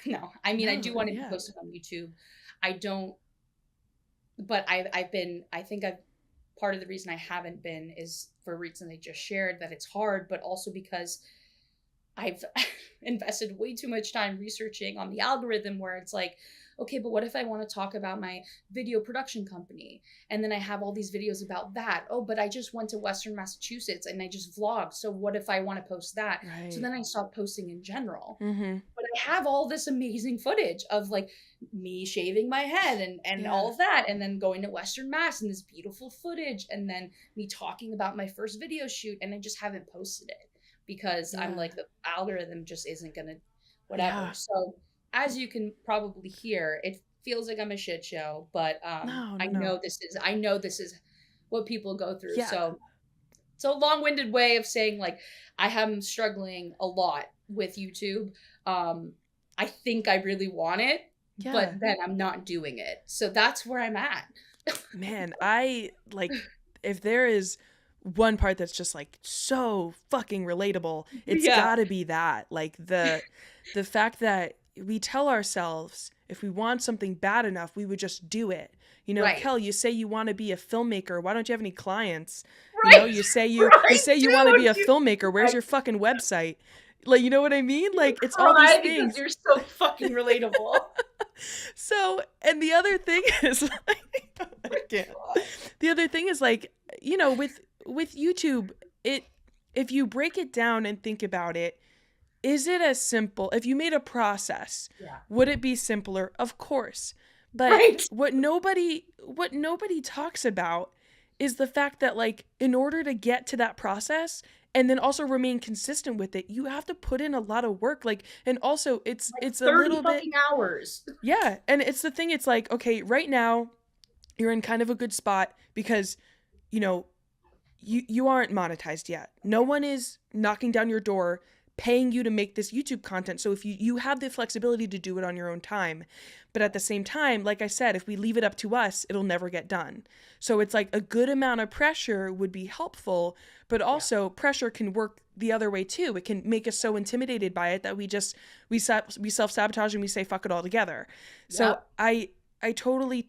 No, I mean, I do want to be posted on YouTube. I don't, but I think part of the reason I haven't been is for reasons I just shared, that it's hard, but also because I've invested way too much time researching on the algorithm where it's like, okay, but what if I want to talk about my video production company? And then I have all these videos about that. Oh, but I just went to Western Massachusetts and I just vlogged. So what if I want to post that? So then I stopped posting in general. But I have all this amazing footage of like me shaving my head and all of that. And then going to Western Mass and this beautiful footage. And then me talking about my first video shoot. And I just haven't posted it because I'm like, the algorithm just isn't going to whatever. So as you can probably hear, it feels like I'm a shit show, but I know this is what people go through. So it's a long-winded way of saying like I am struggling a lot with YouTube. I think I really want it, but then I'm not doing it. So that's where I'm at. Man, I like, if there is one part that's just like so fucking relatable, it's gotta be that. Like the fact that we tell ourselves if we want something bad enough, we would just do it. You know, Kel, you say you want to be a filmmaker. Why don't you have any clients? You know, you say you want to be a filmmaker. Where's your fucking website? Like, you know what I mean? Like, it's all these things. Because you're so fucking relatable. So, and the other thing is like, I can't. The other thing is like, you know, with YouTube, if you break it down and think about it, is it as simple? If you made a process, would it be simpler? Of course. But what nobody talks about is the fact that like in order to get to that process and then also remain consistent with it, you have to put in a lot of work. Like, and also it's a little bit hours. Yeah. And it's the thing, it's like, okay, right now you're in kind of a good spot because, you know, you aren't monetized yet. No one is knocking down your door paying you to make this YouTube content. So if you have the flexibility to do it on your own time. But at the same time, like I said, if we leave it up to us, it'll never get done. So it's like a good amount of pressure would be helpful, but also pressure can work the other way too. It can make us so intimidated by it that we self-sabotage and we say fuck it all together. So I totally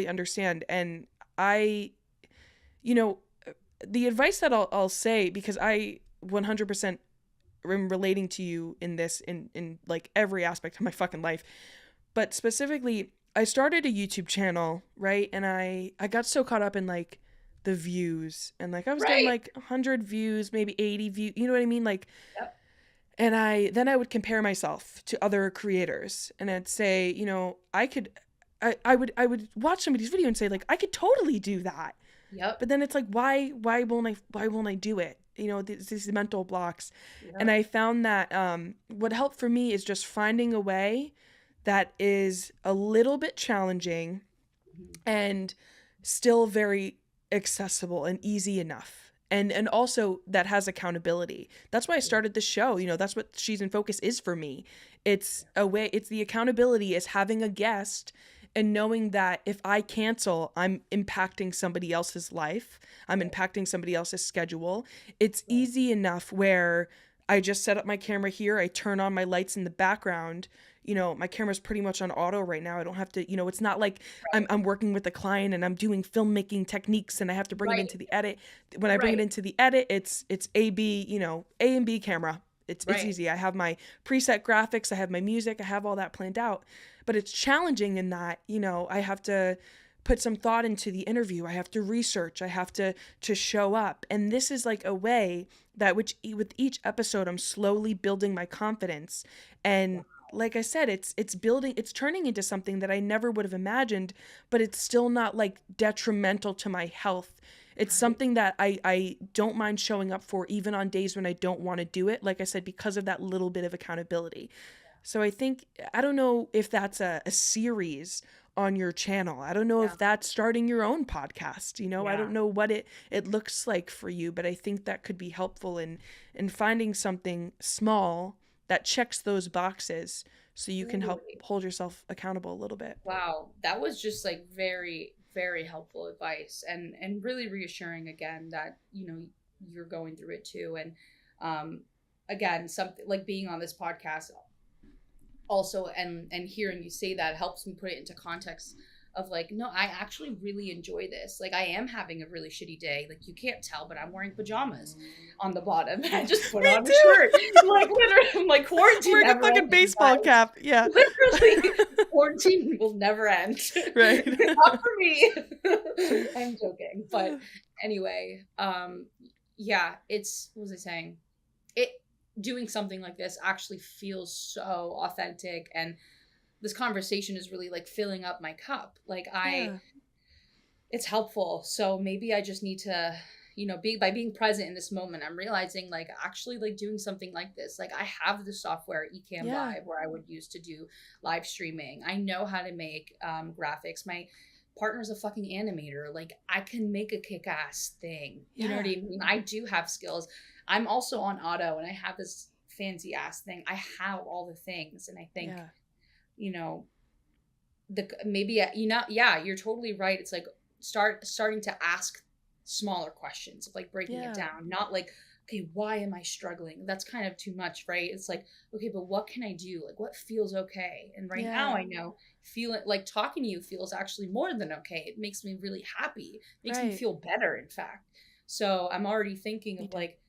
understand. And you know, the advice that I'll say, because I 100% am relating to you in this, in like every aspect of my fucking life, but specifically, I started a YouTube channel, right? And I got so caught up in like the views and like I was getting like 100 views, maybe 80 views, you know what I mean? Like, and I would compare myself to other creators and I'd say, you know, I would watch somebody's video and say like, I could totally do that. But then it's like, why won't I do it? You know, these mental blocks. And I found that what helped for me is just finding a way that is a little bit challenging and still very accessible and easy enough. And also that has accountability. That's why I started the show. You know, that's what She's in Focus is for me. It's the accountability is having a guest and knowing that if I cancel, I'm impacting somebody else's life. I'm impacting somebody else's schedule. It's easy enough where I just set up my camera here. I turn on my lights in the background. You know, my camera's pretty much on auto right now. I don't have to, you know, it's not like I'm working with a client and I'm doing filmmaking techniques and I have to bring it into the edit. When I bring it into the edit, it's A, B, you know, A and B camera. It's Right. easy. I have my preset graphics, I have my music, I have all that planned out. But it's challenging in that, you know, I have to put some thought into the interview. I have to research. I have to show up. And this is like a way that with each episode I'm slowly building my confidence. And like I said, it's turning into something that I never would have imagined, but it's still not like detrimental to my health. It's something that I don't mind showing up for even on days when I don't want to do it, like I said, because of that little bit of accountability. So I don't know if that's a series on your channel. I don't know Yeah. if that's starting your own podcast. You know, I don't Yeah. know what it looks like for you, but I think that could be helpful in finding something small that checks those boxes so you can help Totally. hold yourself accountable a little bit. Wow, that was just like very, very helpful advice, and really reassuring again that, you know, you're going through it too. And um again, something like being on this podcast also, and hearing you say that helps me put it into context of like, no, I actually really enjoy this. Like, I am having a really shitty day. Like, you can't tell, but I'm wearing pajamas on the bottom. I just put on a shirt. Like, literally, I'm like, quarantine Wearing a never fucking ending, baseball guys. cap. Yeah. Literally, quarantine will never end. Right. Not for me. I'm joking. But anyway, yeah, it's, what was I saying? It Doing something like this actually feels so authentic, and this conversation is really like filling up my cup. Like, Yeah. it's helpful. So maybe I just need to, you know, by being present in this moment, I'm realizing like actually like doing something like this. Like, I have the software Ecamm Yeah. Live where I would use to do live streaming. I know how to make graphics. My partner's a fucking animator. Like, I can make a kick-ass thing. You know what I Yeah. mean? I do have skills. I'm also on auto, and I have this fancy ass thing. I have all the things, and I think, Yeah. you know, maybe, you know, yeah, you're totally right. It's like starting to ask smaller questions, of like breaking it Yeah. down, not like, okay, why am I struggling? That's kind of too much, right? It's like, okay, but what can I do? Like, what feels okay? And right now, Yeah. I know feeling like talking to you feels actually more than okay. It makes me really happy. It makes me Right. feel better, in fact. So I'm already thinking Me of too. like,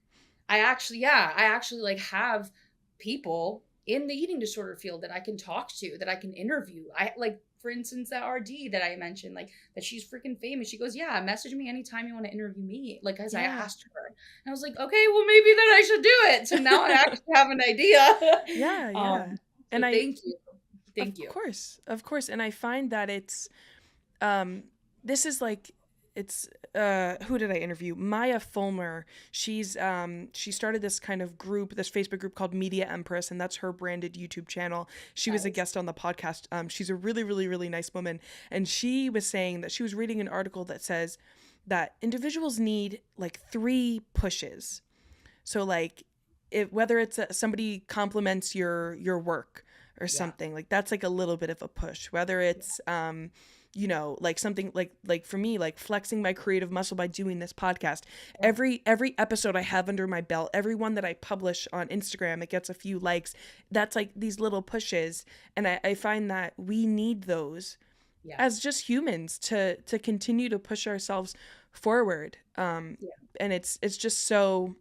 I actually like have people in the eating disorder field that I can talk to, that I can interview. I like, for instance, that RD that I mentioned, like, that she's freaking famous. She goes, yeah, message me anytime you want to interview me. Like, as I Yeah. asked her, and I was like, okay, well, maybe then I should do it. So now I actually have an idea. Yeah. Yeah. So And thank you. of Thank you. course, of course. And I find that this is like, it's who did I interview? Maya Fulmer. She started this kind of group, this Facebook group called Media Empress, and that's her branded YouTube channel. She was a Nice. guest on the podcast. She's a really, really, really nice woman, and she was saying that she was reading an article that says that individuals need like 3 pushes. So like, whether it's somebody compliments your work or Yeah. something, like that's like a little bit of a push. Whether it's you know, like something like for me, like flexing my creative muscle by doing this podcast. Yeah. Every episode I have under my belt, every one that I publish on Instagram, it gets a few likes. That's like these little pushes, and I find that we need those Yeah. as just humans to continue to push ourselves forward. And it's just so,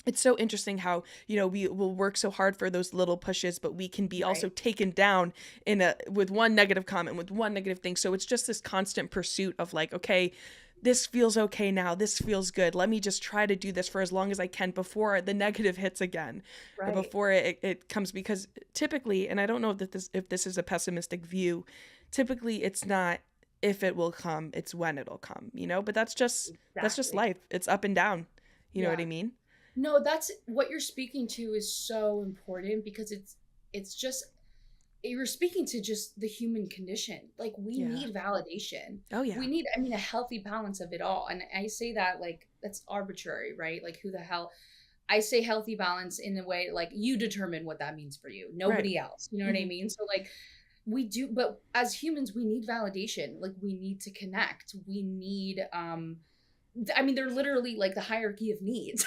it's so interesting how, you know, we will work so hard for those little pushes, but we can be also Right. taken down with one negative comment, with one negative thing. So it's just this constant pursuit of like, okay, this feels okay now, this feels good, let me just try to do this for as long as I can before the negative hits again, or Right. before it comes. Because typically, and I don't know if this is a pessimistic view, typically it's not if it will come, it's when it'll come, you know. But that's just Exactly. life. It's up and down, you know what Yeah. I mean? No, that's what you're speaking to is so important, because it's just, you're speaking to just the human condition. Like, we Yeah. need validation. Oh yeah. We need, I mean, a healthy balance of it all. And I say that like that's arbitrary, right? Like, who the hell, I say healthy balance in a way like you determine what that means for you. Nobody else. You know what I Mhm. mean? So like, we do, but as humans, we need validation. Like, we need to connect. We need I mean, they're literally like the hierarchy of needs.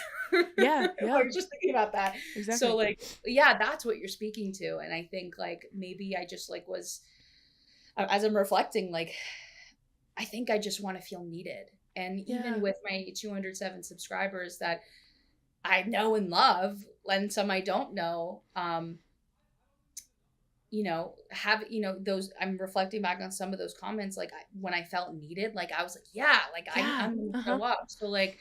Yeah, I yeah, was just thinking about that. exactly. So like, yeah, that's what you're speaking to. And I think like maybe I just like was, as I'm reflecting, like, I think I just want to feel needed. And Yeah. even with my 207 subscribers, that I know and love, and some I don't know. You know, have, you know, those, I'm reflecting back on some of those comments, like when I felt needed, like I was like, yeah, like Yeah. I'm gonna show up. So like,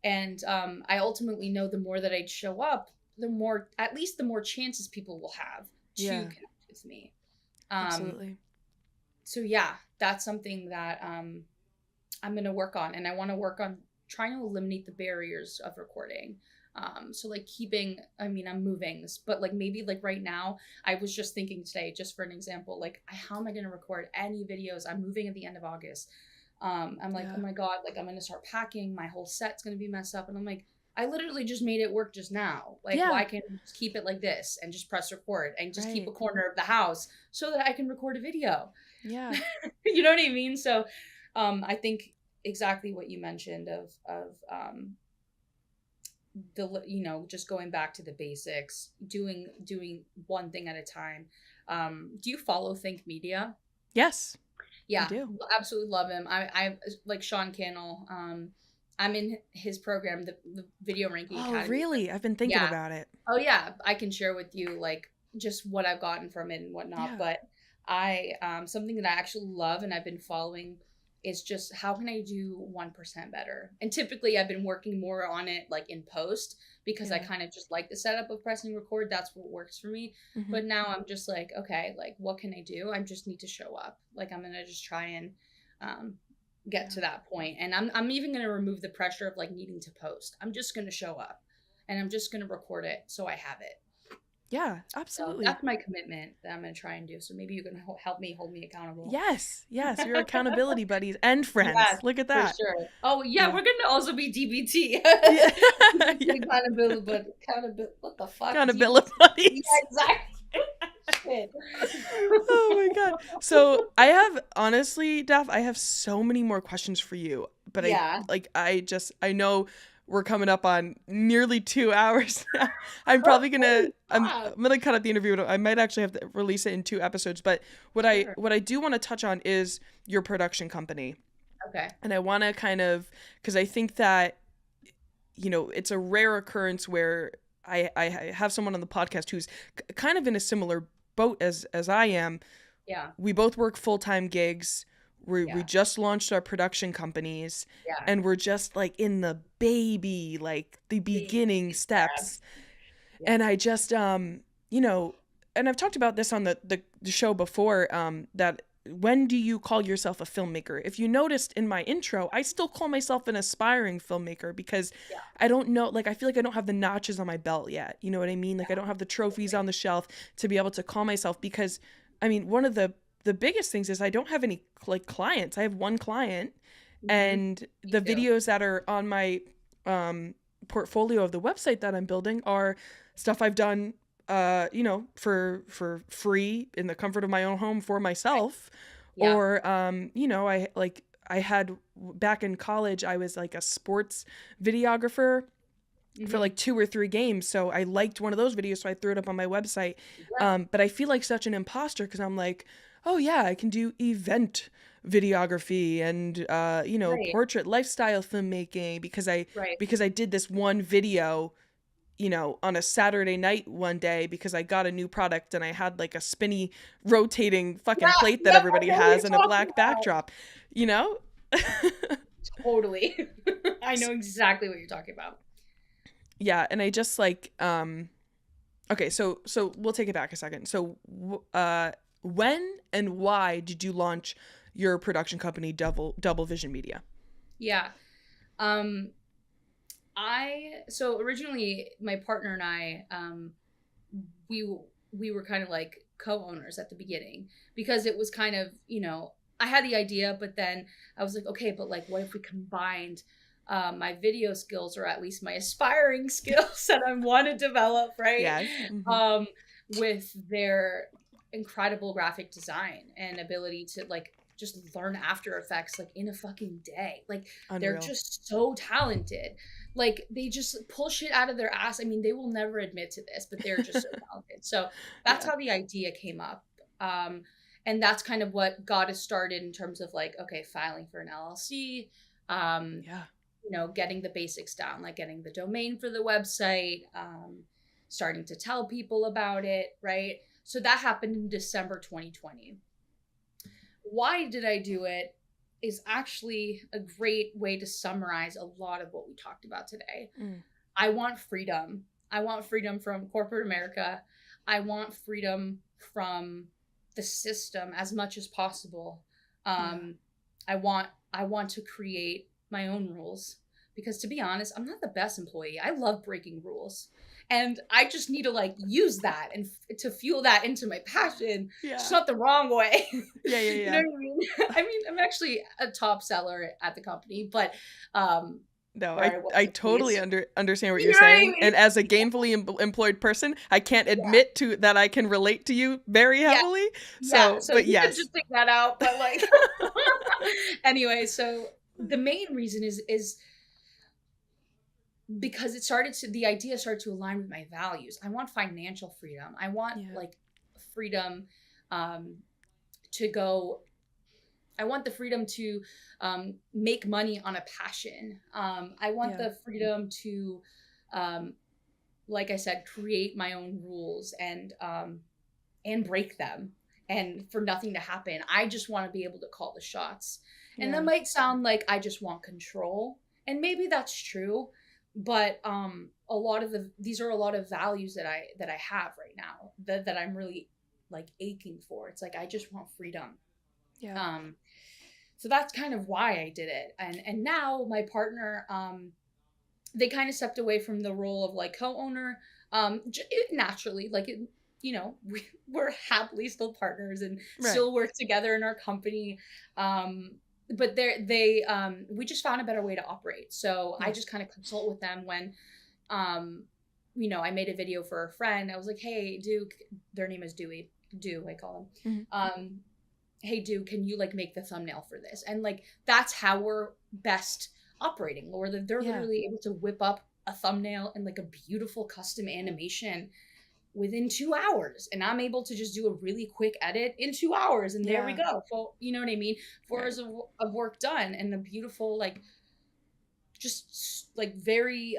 and I ultimately know the more that I show up, the more, at least the more chances people will have to Yeah. connect with me. Um, Absolutely. so yeah, that's something that I'm going to work on, and I want to work on trying to eliminate the barriers of recording. So like keeping, I mean, I'm moving, but like maybe like right now, I was just thinking today, just for an example, like how am I going to record any videos? I'm moving at the end of August. I'm like, oh Yeah. my God, like I'm going to start packing. My whole set's going to be messed up. And I'm like, I literally just made it work just now. Like, Yeah. why can't I just keep it like this and just press record and just keep Right. a corner of the house so that I can record a video? Yeah. You know what I mean? So I think exactly what you mentioned of the, you know, just going back to the basics, doing one thing at a time. Do you follow Think Media? Yes, I Yeah, do. absolutely love him. I like Sean Cannell. I'm in his program, the Video Ranking Oh, Academy. really? I've been thinking Yeah. about it. Oh yeah, I can share with you like just what I've gotten from it and whatnot. Yeah. But I something that I actually love and I've been following is just how can I do 1% better? And typically I've been working more on it like in post because I Yeah. kind of just like the setup of pressing record. That's what works for me. Mm-hmm. But now I'm just like, okay, like what can I do? I just need to show up. Like I'm gonna just try and um get Yeah. to that point. And I'm even gonna remove the pressure of like needing to post. I'm just gonna show up and I'm just going to record it so I have it. Yeah, So absolutely. that's my commitment that I'm going to try and do. So maybe you can help me, hold me accountable. Yes, yes, you're accountability buddies and friends. Yes, Look at for that. sure. Oh yeah, Yeah. we're going to also be DBT. Yeah. Yeah. Accountability, but accountability. What the fuck? Accountability DBT? Yeah, buddies. exactly. Shit. Oh my God. So I have, honestly, Daph, I have so many more questions for you, but Yeah. I know we're coming up on nearly 2 hours now. Holy I'm crap. gonna cut out the interview. I might actually have to release it in 2 episodes, but Sure. what I do want to touch on is your production company. Okay. And I want to kind of, because I think that, you know, it's a rare occurrence where I have someone on the podcast who's kind of in a similar boat as I am. Yeah. We both work full-time gigs. We Yeah. just launched our production companies, Yeah. and we're just like in the baby, like the Big beginning steps. steps. Yeah. And I just you know, and I've talked about this on the show before, that when do you call yourself a filmmaker? If you noticed in my intro, I still call myself an aspiring filmmaker because Yeah. I don't know, like I feel like I don't have the notches on my belt yet. You know what I mean? Like I don't have the trophies on the shelf to be able to call myself, because I mean, one of the biggest things is I don't have any like clients. I have one client, Mm-hmm. and Me the too. videos that are on my portfolio of the website that I'm building are stuff I've done, you know, for free in the comfort of my own home for myself. Yeah. Or you know, I had back in college, I was like a sports videographer for Mm-hmm. like 2 or 3 games. So I liked one of those videos, so I threw it up on my website. Yeah. But I feel like such an imposter because I'm like, oh yeah, I can do event videography and you know, Right. portrait lifestyle filmmaking Right. because I did this one video, you know, on a Saturday night one day because I got a new product and I had like a spinny rotating fucking Yeah, plate that yep, I everybody know what you're has and a talking black about. backdrop, you know? Totally. I know exactly what you're talking about. Yeah, and I just like okay, so we'll take it back a second. So when and why did you launch your production company Double Vision Media? Yeah. Um I so originally my partner and I we we were kind of like co-owners at the beginning because it was kind of, you know, I had the idea, but then I was like, okay, but like what if we combined my video skills, or at least my aspiring skills that I want to develop, right? Yes. Mm-hmm. Um, with their incredible graphic design and ability to like just learn After Effects like in a fucking day. Like they're Unreal. just so talented. Like they just pull shit out of their ass. I mean, they will never admit to this, but they're just so talented. So that's Yeah. how the idea came up. And that's kind of what got us started in terms of like, okay, filing for an LLC, um, Yeah. getting the basics down, like getting the domain for the website, starting to tell people about it, right? So that happened in December 2020. Why did I do it is actually a great way to summarize a lot of what we talked about today. I want freedom. I want freedom from corporate America. I want freedom from the system as much as possible. I want to create my own rules, because to be honest, I'm not the best employee. I love breaking rules, and I just need to like use that and to fuel that into my passion. Just not the wrong way. Yeah. You know what I mean? I mean, I'm actually a top seller at the company, but no, I totally understand what You you're know what I saying. mean? And as a gainfully employed person, I can't admit to that I can relate to you very heavily. So but you yes. could just take that out. But like, anyway, so the main reason is because the idea started to align with my values. I want financial freedom. I want like freedom to go. I want the freedom to make money on a passion. I want the freedom to, like I said, create my own rules and break them, and for nothing to happen. I just want to be able to call the shots. And that might sound like I just want control, and maybe that's true, but these are a lot of values that I have right now that I'm really like aching for. It's like I just want freedom. So that's kind of why I did it. And now my partner, they kind of stepped away from the role of like co-owner, naturally, like it, we're happily still partners and still work together in our company. But we just found a better way to operate. So I just kind of consult with them when, I made a video for a friend. I was like, hey, Duke, their name is Dewey. Dew, I call him. Hey, Duke, can you like make the thumbnail for this? And like, that's how we're best operating, or they're literally able to whip up a thumbnail and like a beautiful custom animation within 2 hours. And I'm able to just do a really quick edit in 2 hours. And there we go. So, you know what I mean? 4 hours of work done, and a beautiful, like, just like very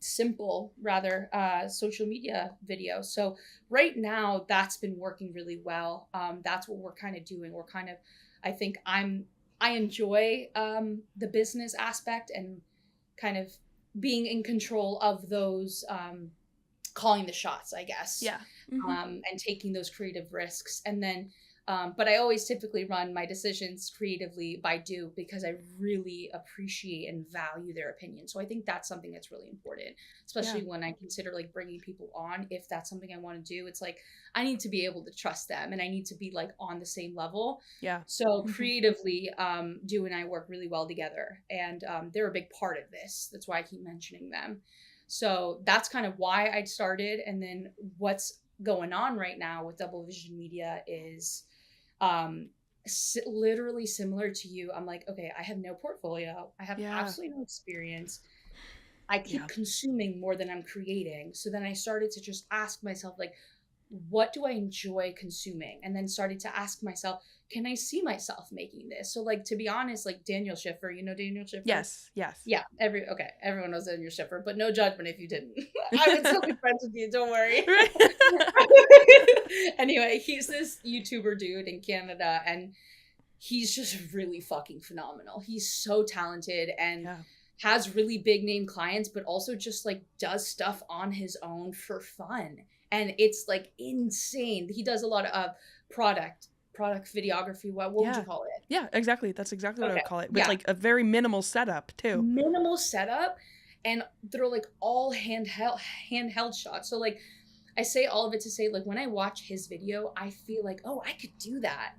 simple rather social media video. So right now that's been working really well. That's what we're kind of doing. We're kind of, I think I enjoy the business aspect and kind of being in control of those calling the shots, I guess. And taking those creative risks. And then but I always typically run my decisions creatively by Duke, because I really appreciate and value their opinion. So I think that's something that's really important, especially when I consider like bringing people on. If that's something I want to do, it's like I need to be able to trust them, and I need to be like on the same level. So creatively, Duke and I work really well together, and they're a big part of this. That's why I keep mentioning them. So that's kind of why I started. And then what's going on right now with Double Vision Media is literally similar to you. I'm like, okay, I have no portfolio. I have absolutely no experience. I keep consuming more than I'm creating. So then I started to just ask myself, like, what do I enjoy consuming? And then started to ask myself, can I see myself making this? So like, to be honest, like Daniel Schiffer, you know Daniel Schiffer? Yes. Yeah, everyone knows Daniel Schiffer, but no judgment if you didn't. I would still be friends with you, don't worry. Anyway, he's this YouTuber dude in Canada, and he's just really fucking phenomenal. He's so talented and has really big name clients, but also just like does stuff on his own for fun. And it's like insane. He does a lot of product videography. What would you call it? Yeah, exactly. That's exactly what I would call it. With like a very minimal setup too. Minimal setup, and they're like all handheld shots. So like, I say all of it to say, like, when I watch his video, I feel like, oh, I could do that.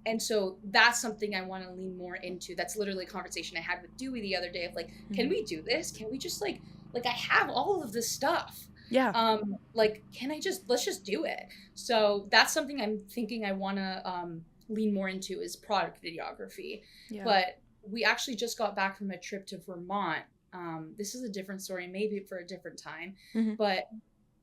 And so that's something I want to lean more into. That's literally a conversation I had with Dewey the other day of like, can we do this? Can we just like I have all of this stuff. Like, let's just do it. So that's something I'm thinking I want to lean more into, is product videography. But we actually just got back from a trip to Vermont. This is a different story, maybe for a different time. But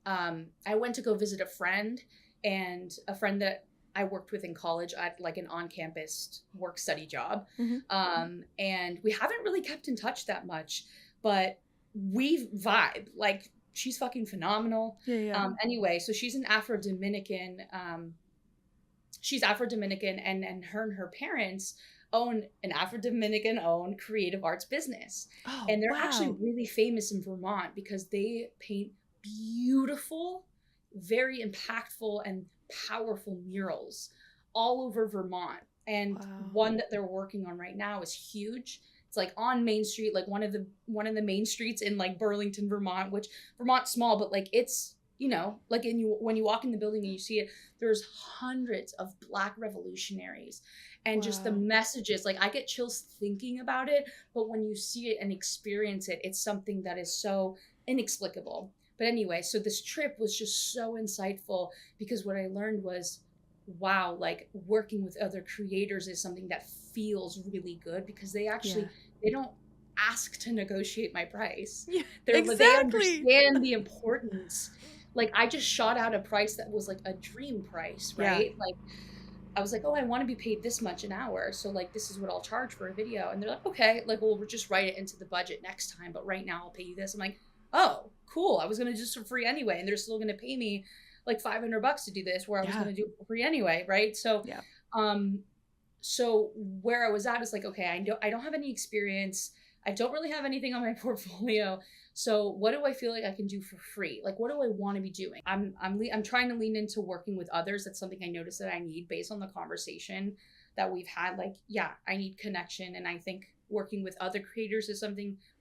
I went to go visit a friend that I worked with in college at like an on-campus work study job. Mhm. And we haven't really kept in touch that much, but we vibe. Like she's fucking phenomenal. Yeah, yeah. Anyway, so she's an Afro-Dominican. She's Afro-Dominican, and her parents own an Afro-Dominican owned creative arts business. Oh, And they're actually wow. really famous in Vermont because they paint beautiful, very impactful and powerful murals all over Vermont. And Wow. one that they're working on right now is huge. It's like on Main Street, like one of the main streets in like Burlington, Vermont, which Vermont's small, but like it's, like when you walk in the building and you see it, there's hundreds of Black revolutionaries, and just the Wow. messages, like I get chills thinking about it, but when you see it and experience it, it's something that is so inexplicable. But anyway, so this trip was just so insightful because what I learned was, wow, like working with other creators is something that feels really good because Yeah. they don't ask to negotiate my price. Yeah, They exactly. understand the importance. Like I just shot out a price that was like a dream price, Yeah. right? Like I was like, oh, I want to be paid this much an hour. So like, this is what I'll charge for a video. And they're like, okay, like, well, we'll just write it into the budget next time. But right now I'll pay you this. I'm like, oh, cool. I was going to do this for free anyway. And they're still going to pay me like $500 to do this where I was Yeah. going to do it for free anyway. Right. So, Yeah. um, so where I was at is like, okay, I don't have any experience. I don't really have anything on my portfolio. So what do I feel like I can do for free? Like, what do I want to be doing? I'm trying to lean into working with others. That's something I noticed that I need based on the conversation that we've had. Like, yeah, I need connection. And I think working with other creators is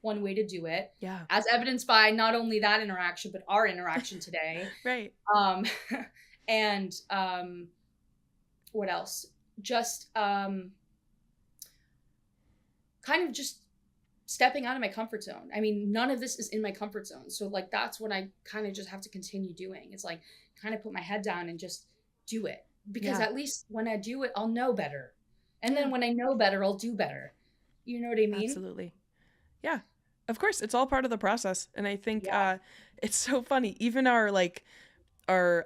one way to do it, Yeah. as evidenced by not only that interaction, but our interaction today. Right. Um, and what else? Just kind of just stepping out of my comfort zone. I mean, none of this is in my comfort zone. So like that's what I kind of just have to continue doing. It's like kind of put my head down and just do it. Because Yeah. at least when I do it, I'll know better. And Yeah. then when I know better, I'll do better. You know what I mean? Absolutely. Yeah. Of course, it's all part of the process. And I think Yeah. it's so funny. Even our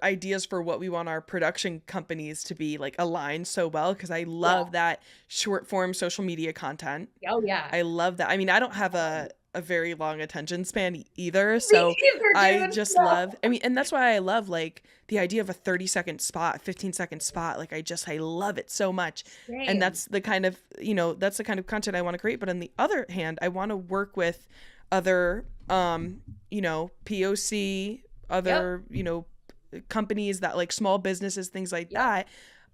ideas for what we want our production companies to be like aligned so well because I Yeah. love that short form social media content. Oh yeah. I love that. I mean, I don't have a very long attention span either, Me so neither, I dude. just No. love, I mean, and that's why I love like the idea of a 30-second spot, 15-second spot. Like I love it so much. And Same. that's the kind of, that's the kind of content I want to create. But on the other hand, I want to work with other POC, Yep. other, companies that like small businesses, things like Yep.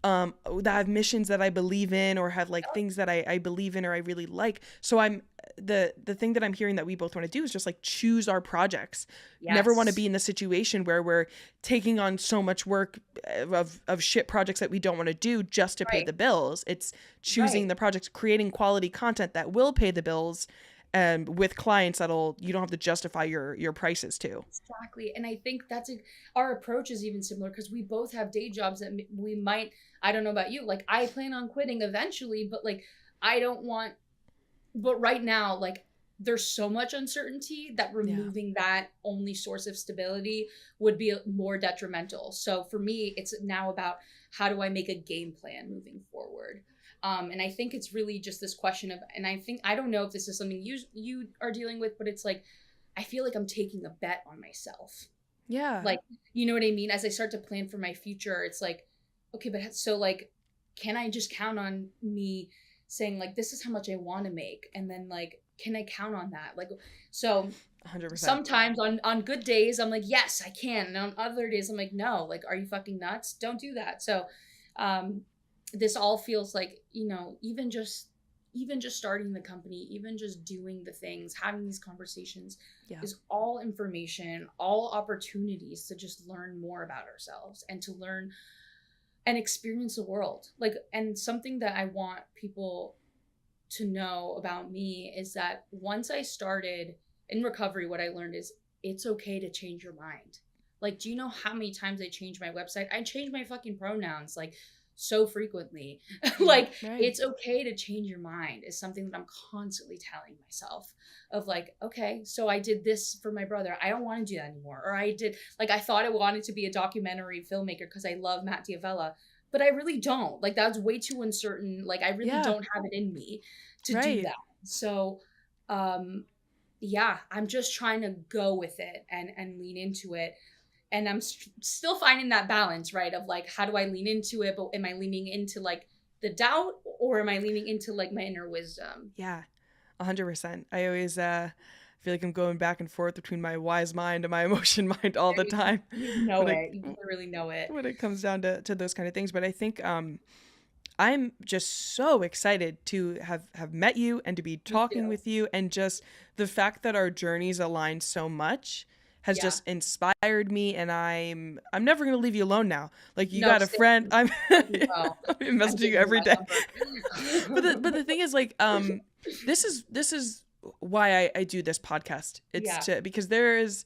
that have missions that I believe in or have like things that I believe in or I really like. So I'm the thing that I'm hearing that we both want to do is just like choose our projects. Never want to Yes. be in the situation where we're taking on so much work of shit projects that we don't want to do just to pay Right. the bills. It's choosing Right. the projects, creating quality content that will pay the bills and with clients that'll you don't have to justify your prices to. Exactly. And I think our approach is even similar because we both have day jobs that we might, I don't know about you, like I plan on quitting eventually, but like I don't want, but right now, like there's so much uncertainty that Yeah. removing that only source of stability would be more detrimental. So for me, it's now about how do I make a game plan moving forward? And I think it's really just this question of, and I don't know if this is something you are dealing with, but it's like, I feel like I'm taking a bet on myself. Yeah. Like, you know what I mean? As I start to plan for my future, it's like, okay, but so like, can I just count on me saying like, this is how much I want to make? And then like, can I count on that? Like, so 100%. sometimes on good days, I'm like, yes, I can. And on other days, I'm like, no, like, are you fucking nuts? Don't do that. So, this all feels like, even just starting the company, even just doing the things, having these conversations Yeah. is all information, all opportunities to just learn more about ourselves and to learn and experience the world. Like, and something that I want people to know about me is that once I started in recovery, what I learned is it's okay to change your mind. Like, do you know how many times I changed my website? I changed my fucking pronouns like so frequently. Like, Right. it's okay to change your mind is something that I'm constantly telling myself of like, okay, so I did this for my brother. I don't want to do that anymore. Or I did, like, I thought I wanted to be a documentary filmmaker because I love Matt Diavella. but I really don't. Like, that's way too uncertain. Like, I really Yeah. don't have it in me to do Right. that. So, um, yeah, I'm just trying to go with it and lean into it. And I'm still finding that balance, right? Of like, how do I lean into it? But am I leaning into like the doubt, or am I leaning into like my inner wisdom? Yeah. 100%. I always feel like I'm going back and forth between my wise mind and my emotion mind all the time You know when it it. You literally know it. when it comes down to those kind of things. But I think I'm just so excited to have met you and to be Me talking too. with you, and just the fact that our journeys align so much has Yeah. just inspired me, and I'm never going to leave you alone now. Like, you No, got a friend. same. I'm You well. I'm I'm messaging you giving you every my day. But number. the thing is, like, this is why I do this podcast. It's Yeah. to because there is,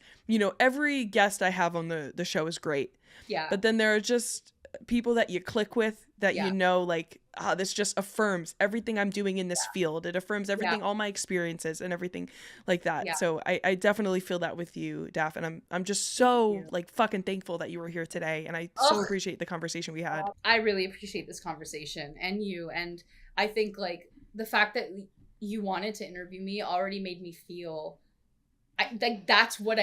every guest I have on the show is great. Yeah. But then there are just people that you click with that Yeah. like, this just affirms everything I'm doing in this field. It affirms Yeah. everything, all my experiences and everything like that. Yeah. So I definitely feel that with you, Daph, and I'm just Thank so you. like fucking thankful that you were here today, and I so Oh, appreciate the conversation we had. I really appreciate this conversation and you. And I think like the fact that you wanted to interview me already made me feel like that's what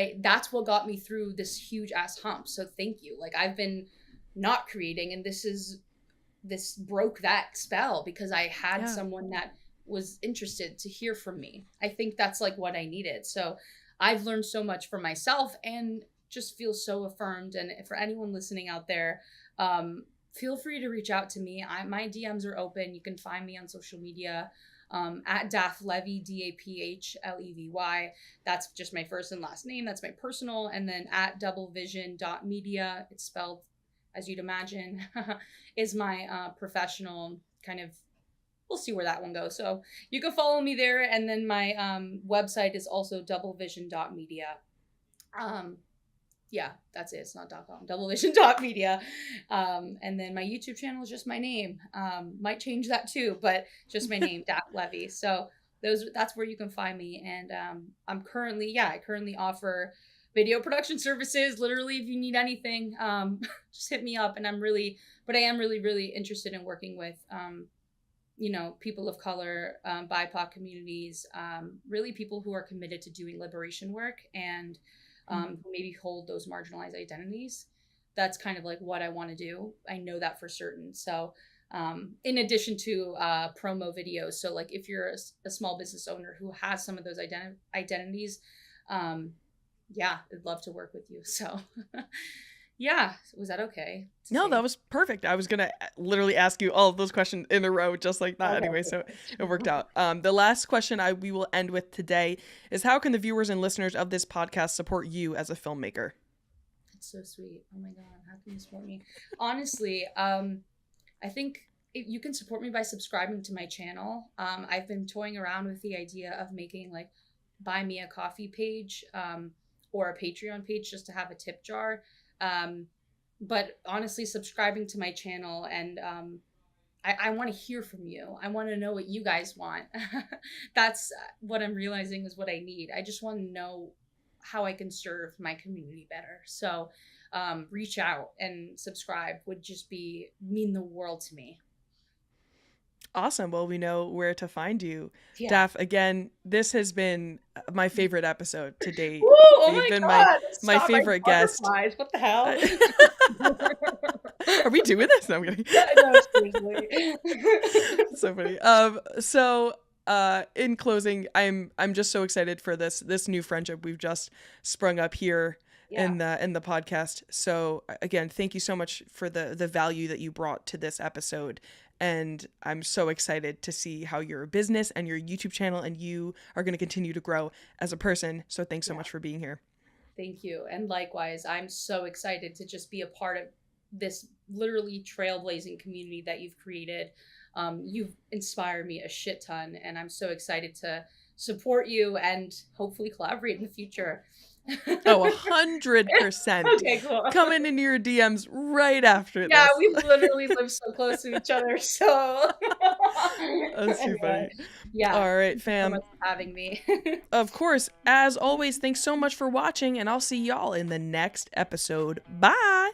got me through this huge ass hump. So thank you. Like, I've been not creating, and this broke that spell because I had Yeah. someone that was interested to hear from me. I think that's like what I needed. So I've learned so much for myself and just feel so affirmed. And for anyone listening out there, feel free to reach out to me. My DMs are open. You can find me on social media, at Daph Levy, DAPHLEVY. That's just my first and last name. That's my personal. And then at doublevision.media, it's spelled as you'd imagine, is my professional kind of. We'll see where that one goes. So you can follow me there. And then my website is also doublevision.media. Yeah, that's it. It's not .com. Doublevision.media. And then my YouTube channel is just my name. Might change that too, but just my name, Daph Levy. So that's where you can find me. And I currently offer video production services. Literally, if you need anything, just hit me up. And I am really, really interested in working with, people of color, BIPOC communities, really people who are committed to doing liberation work and who maybe hold those marginalized identities. That's kind of like what I want to do. I know that for certain. So in addition to promo videos. So like if you're a small business owner who has some of those identities, yeah, I'd love to work with you. So yeah, was that okay? No, that was perfect. I was going to literally ask you all of those questions in a row just like that anyway, so it worked out. The last question we will end with today is, how can the viewers and listeners of this podcast support you as a filmmaker? It's so sweet. Oh my God, how can you support me? Honestly, I think you can support me by subscribing to my channel. I've been toying around with the idea of making like buy me a coffee page, or a Patreon page just to have a tip jar. But honestly, subscribing to my channel, and I want to hear from you. I want to know what you guys want. That's what I'm realizing is what I need. I just want to know how I can serve my community better. So reach out and subscribe would just mean the world to me. Awesome. Well, we know where to find you. Yeah. Daph, again, this has been my favorite episode to date. Ooh, oh You've my been God. my favorite guest. What the hell? Are we doing this? No, I'm kidding. No, seriously. So funny. So in closing, I'm just so excited for this new friendship we've just sprung up here in the podcast. So again, thank you so much for the value that you brought to this episode. And I'm so excited to see how your business and your YouTube channel and you are going to continue to grow as a person. So thanks so much for being here. Thank you. And likewise, I'm so excited to just be a part of this literally trailblazing community that you've created. You've inspired me a shit ton, and I'm so excited to support you and hopefully collaborate in the future. Oh, 100%. Okay, cool. Coming into your DMs right after this. Yeah, we literally live so close to each other, so. That's too funny. Yeah. All right, fam. Thank you so much for having me. Of course, as always, thanks so much for watching, and I'll see y'all in the next episode. Bye.